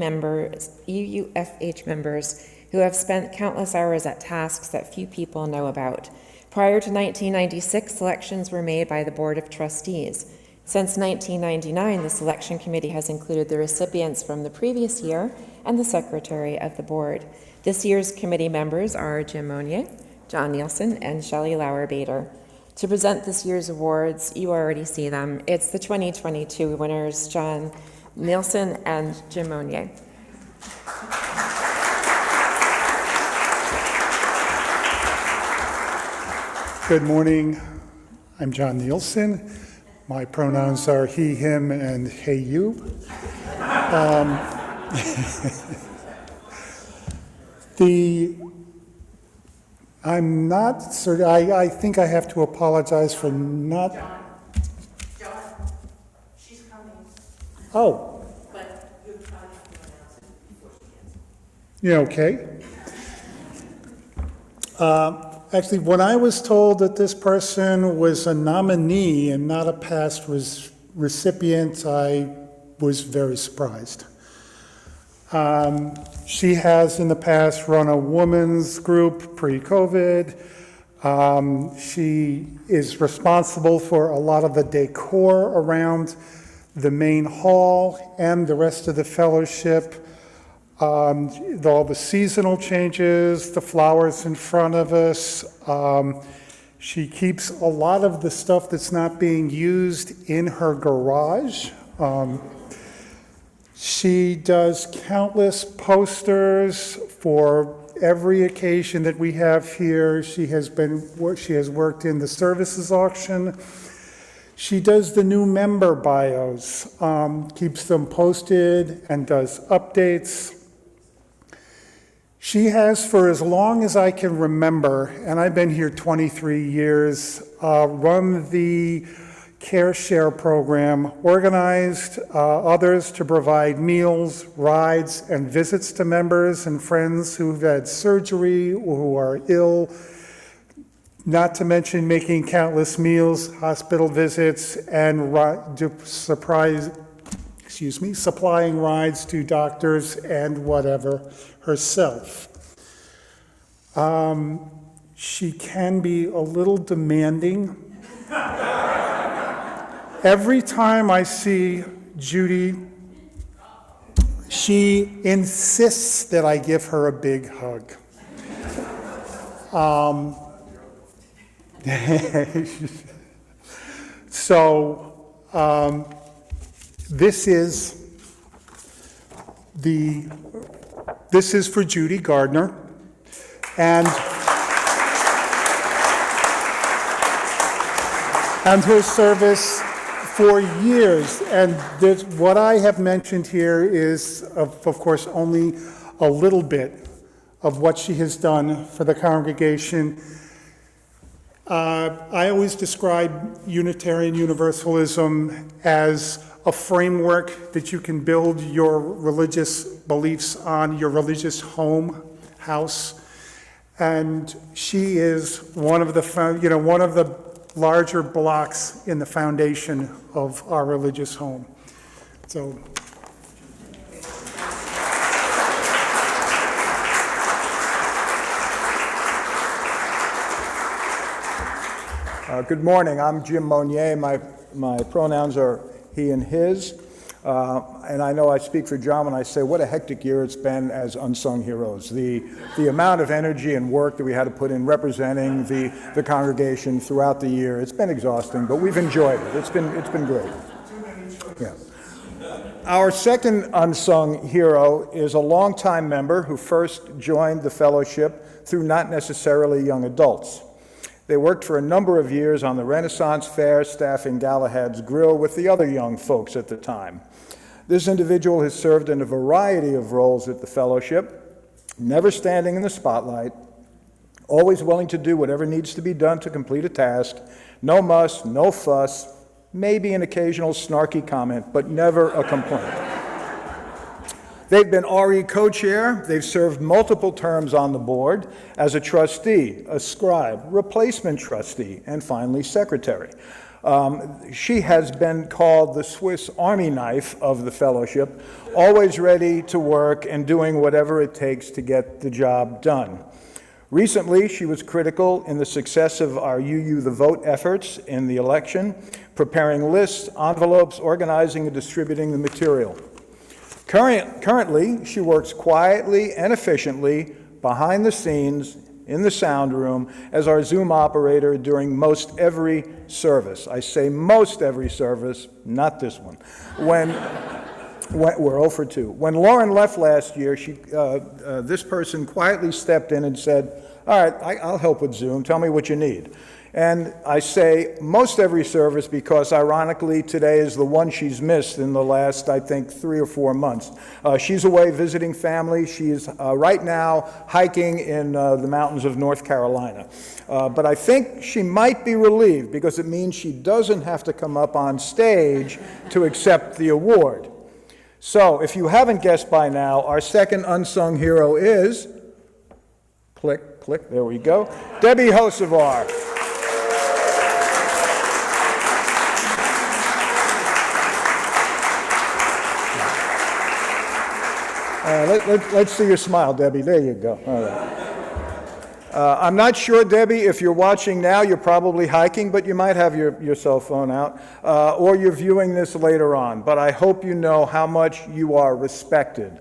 members who have spent countless hours at tasks that few people know about. Prior to 1996, selections were made by the Board of Trustees. Since 1999, the selection committee has included the recipients from the previous year and the secretary of the board. This year's committee members are Jim Monnier, John Nielsen, and Shelley Lauer-Bader. To present this year's awards, you already see them. It's the 2022 winners, John Nielsen and Jim Monnier. Good morning. I'm John Nielsen. My pronouns are he, him, and hey, you. I'm not certain, I think I have to apologize for not. John, she's coming. Oh. But you probably have to announce it before she gets. Yeah, okay. Actually, when I was told that this person was a nominee and not a past recipient, I was very surprised. She has in the past run a women's group pre-COVID. She is responsible for a lot of the decor around the main hall and the rest of the fellowship. All the seasonal changes, the flowers in front of us. She keeps a lot of the stuff that's not being used in her garage. She does countless posters for every occasion that we have here. She has worked in the services auction. She does the new member bios, keeps them posted and does updates. She has, for as long as I can remember, and I've been here 23 years, run the Care Share program, organized others to provide meals, rides, and visits to members and friends who've had surgery or who are ill, not to mention making countless meals, hospital visits, and supplying rides to doctors and whatever herself. She can be a little demanding. Every time I see Judy, she insists that I give her a big hug. This is for Judy Gardner, and her service for years. And what I have mentioned here is, of course, only a little bit of what she has done for the congregation. I always describe Unitarian Universalism as a framework that you can build your religious beliefs on, your religious house. And she is one of the larger blocks in the foundation of our religious home. So. Good morning. I'm Jim Monnier. My pronouns are he and his. And I know I speak for John when I say what a hectic year it's been as unsung heroes. The amount of energy and work that we had to put in representing the congregation throughout the year, it's been exhausting, but we've enjoyed it. It's been great. Yeah. Our second unsung hero is a longtime member who first joined the fellowship through not necessarily young adults. They worked for a number of years on the Renaissance Fair, staffing Galahad's Grill with the other young folks at the time. This individual has served in a variety of roles at the fellowship, never standing in the spotlight, always willing to do whatever needs to be done to complete a task, no muss, no fuss, maybe an occasional snarky comment, but never a complaint. They've been RE co-chair, they've served multiple terms on the board as a trustee, a scribe, replacement trustee, and finally secretary. She has been called the Swiss Army knife of the fellowship, always ready to work and doing whatever it takes to get the job done. Recently, she was critical in the success of our UU the Vote efforts in the election, preparing lists, envelopes, organizing and distributing the material. Currently, she works quietly and efficiently behind the scenes in the sound room as our Zoom operator during most every service. I say most every service, not this one. We're 0 for 2. When Lauren left last year, this person quietly stepped in and said, all right, I'll help with Zoom. Tell me what you need. And I say most every service because, ironically, today is the one she's missed in the last, I think, 3 or 4 months. She's away visiting family. She's right now hiking in the mountains of North Carolina. But I think she might be relieved because it means she doesn't have to come up on stage to accept the award. So, if you haven't guessed by now, our second unsung hero is, click, there we go, Debbie Hocevar. Let's see your smile, Debbie. There you go. All right. I'm not sure, Debbie, if you're watching now, you're probably hiking, but you might have your cell phone out, or you're viewing this later on. But I hope you know how much you are respected,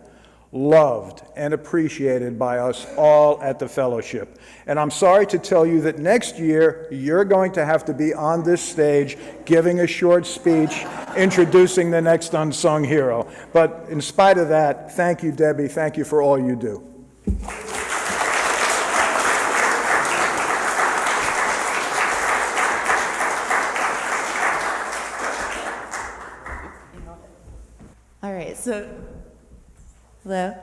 loved, and appreciated by us all at the fellowship. And I'm sorry to tell you that next year, you're going to have to be on this stage giving a short speech introducing the next unsung hero. But in spite of that, thank you, Debbie. Thank you for all you do. All right, so, hello.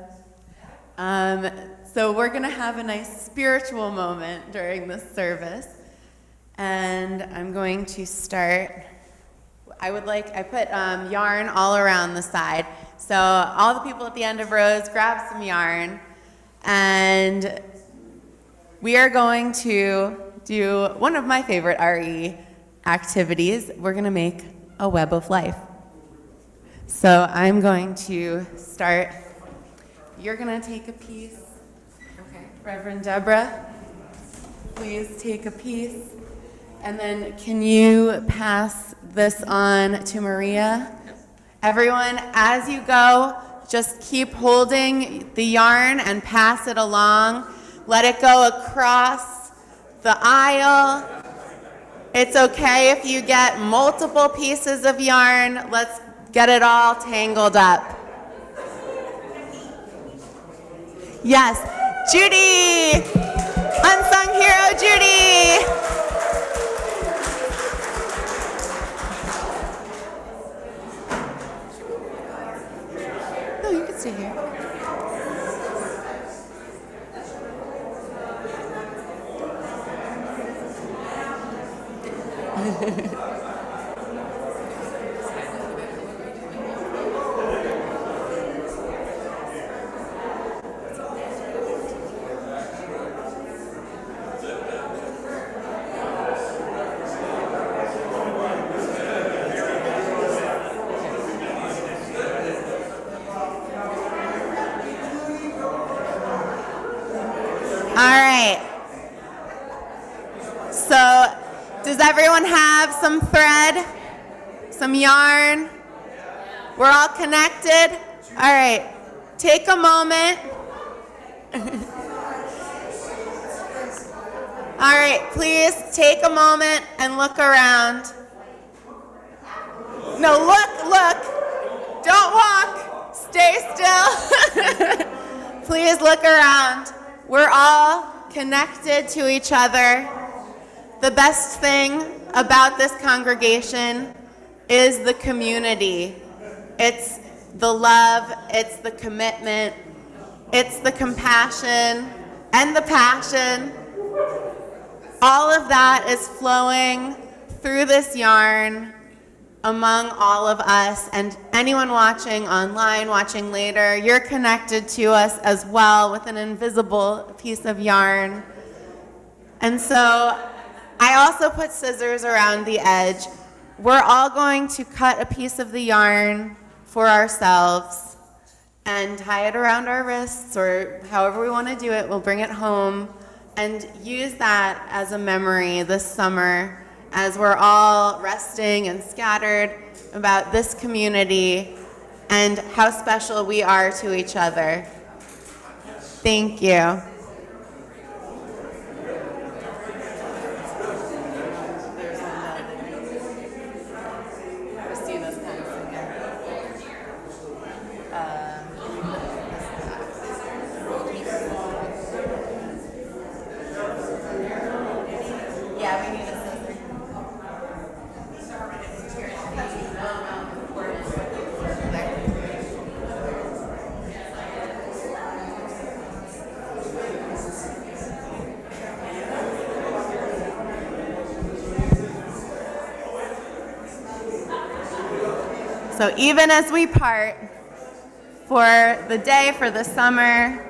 So we're going to have a nice spiritual moment during this service. And I'm going to start, I put yarn all around the side. So all the people at the end of rows, grab some yarn. And we are going to do one of my favorite RE activities. We're going to make a web of life. So I'm going to start. You're going to take a piece. Okay. Reverend Debra, please take a piece. And then can you pass this on to Maria? Everyone, as you go, just keep holding the yarn and pass it along. Let it go across the aisle. It's okay if you get multiple pieces of yarn. Let's get it all tangled up. Yes, Judy! Unsung hero, Judy! No, you can stay here. Does everyone have some thread? Some yarn? We're all connected? All right. Take a moment. All right, please take a moment and look around. No, look. Don't walk. Stay still. Please look around. We're all connected to each other. The best thing about this congregation is the community. It's the love, it's the commitment, it's the compassion and the passion. All of that is flowing through this yarn among all of us, and anyone watching online, watching later, you're connected to us as well with an invisible piece of yarn. And so I also put scissors around the edge. We're all going to cut a piece of the yarn for ourselves and tie it around our wrists, or however we want to do it. We'll bring it home and use that as a memory this summer as we're all resting and scattered about this community and how special we are to each other. Thank you. So even as we part for the day, for the summer,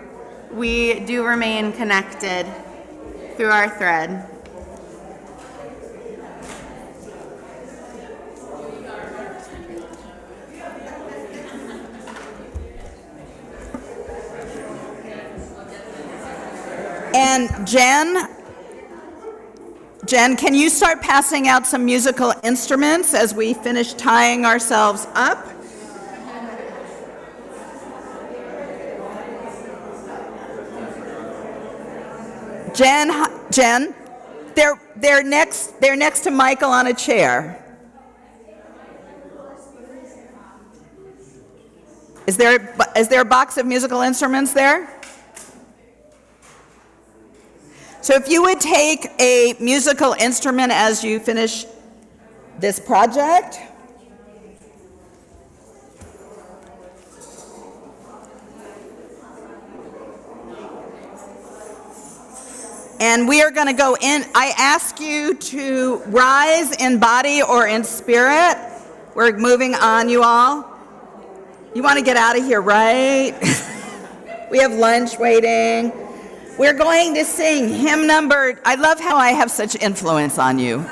we do remain connected through our thread. And Jen, can you start passing out some musical instruments as we finish tying ourselves up? Jen, they're next to Michael on a chair. Is there a box of musical instruments there? So if you would take a musical instrument as you finish this project. And we are going to go in. I ask you to rise in body or in spirit. We're moving on, you all. You want to get out of here, right? We have lunch waiting. We're going to sing hymn number. I love how I have such influence on you.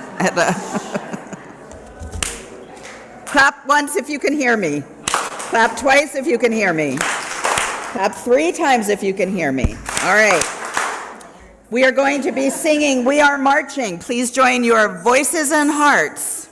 Clap once if you can hear me. Clap twice if you can hear me. Clap 3 times if you can hear me. All right. We are going to be singing We Are Marching. Please join your voices and hearts.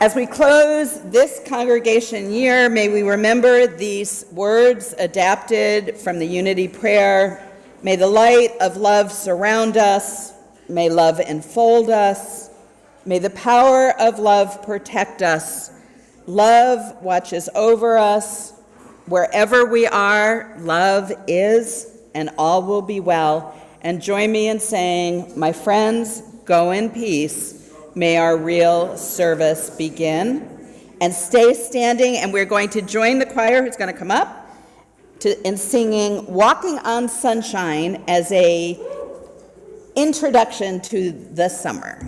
As we close this congregation year, may we remember these words adapted from the Unity Prayer. May the light of love surround us. May love enfold us. May the power of love protect us. Love watches over us. Wherever we are, love is, and all will be well. And join me in saying, my friends, go in peace. May our real service begin. And stay standing, and we're going to join the choir who's going to come up in singing Walking on Sunshine as a introduction to the summer.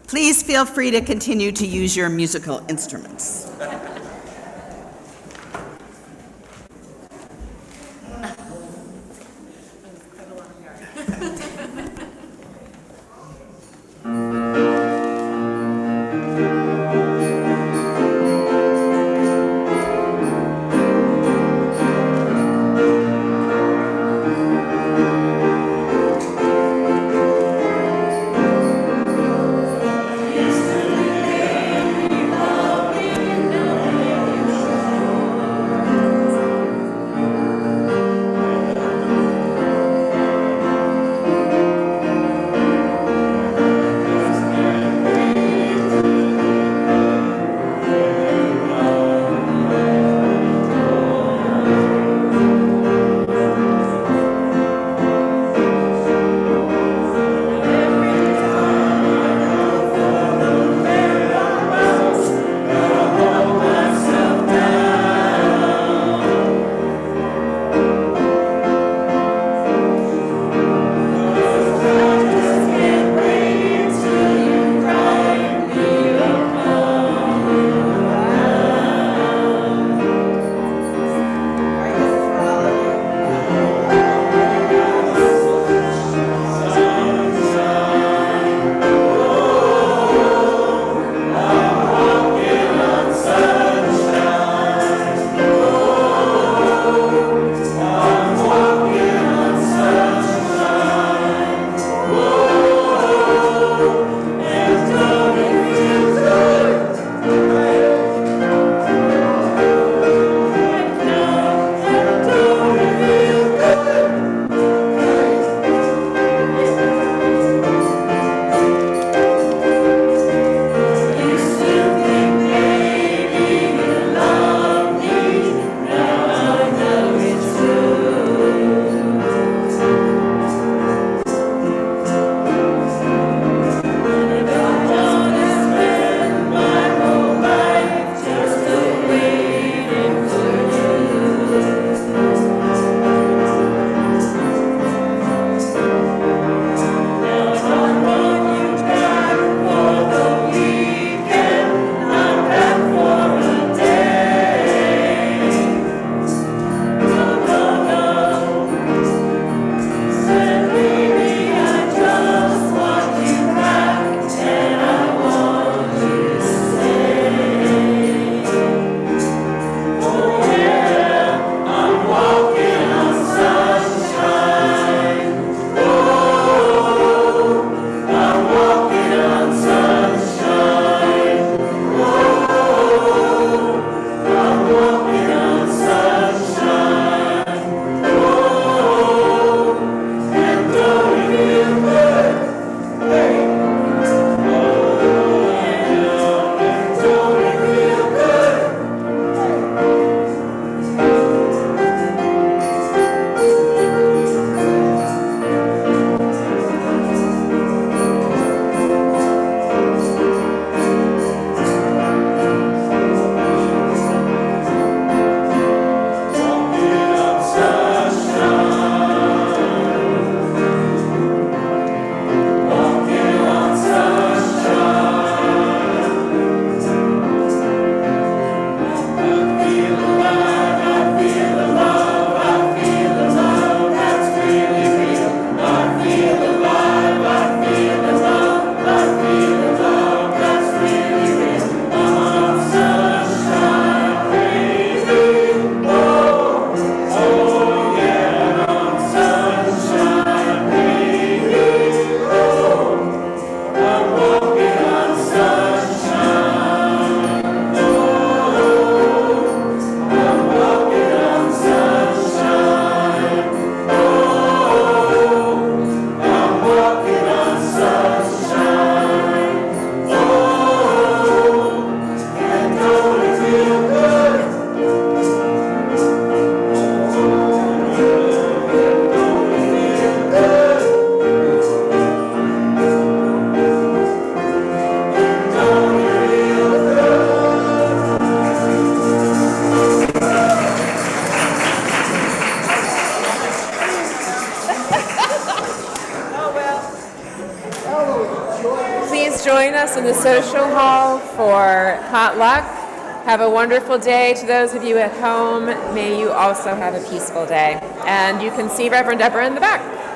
Please feel free to continue to use your musical instruments. join us in the social hall for potluck. Have a wonderful day. To those of you at home, may you also have a peaceful day. And you can see Reverend Debra in the back.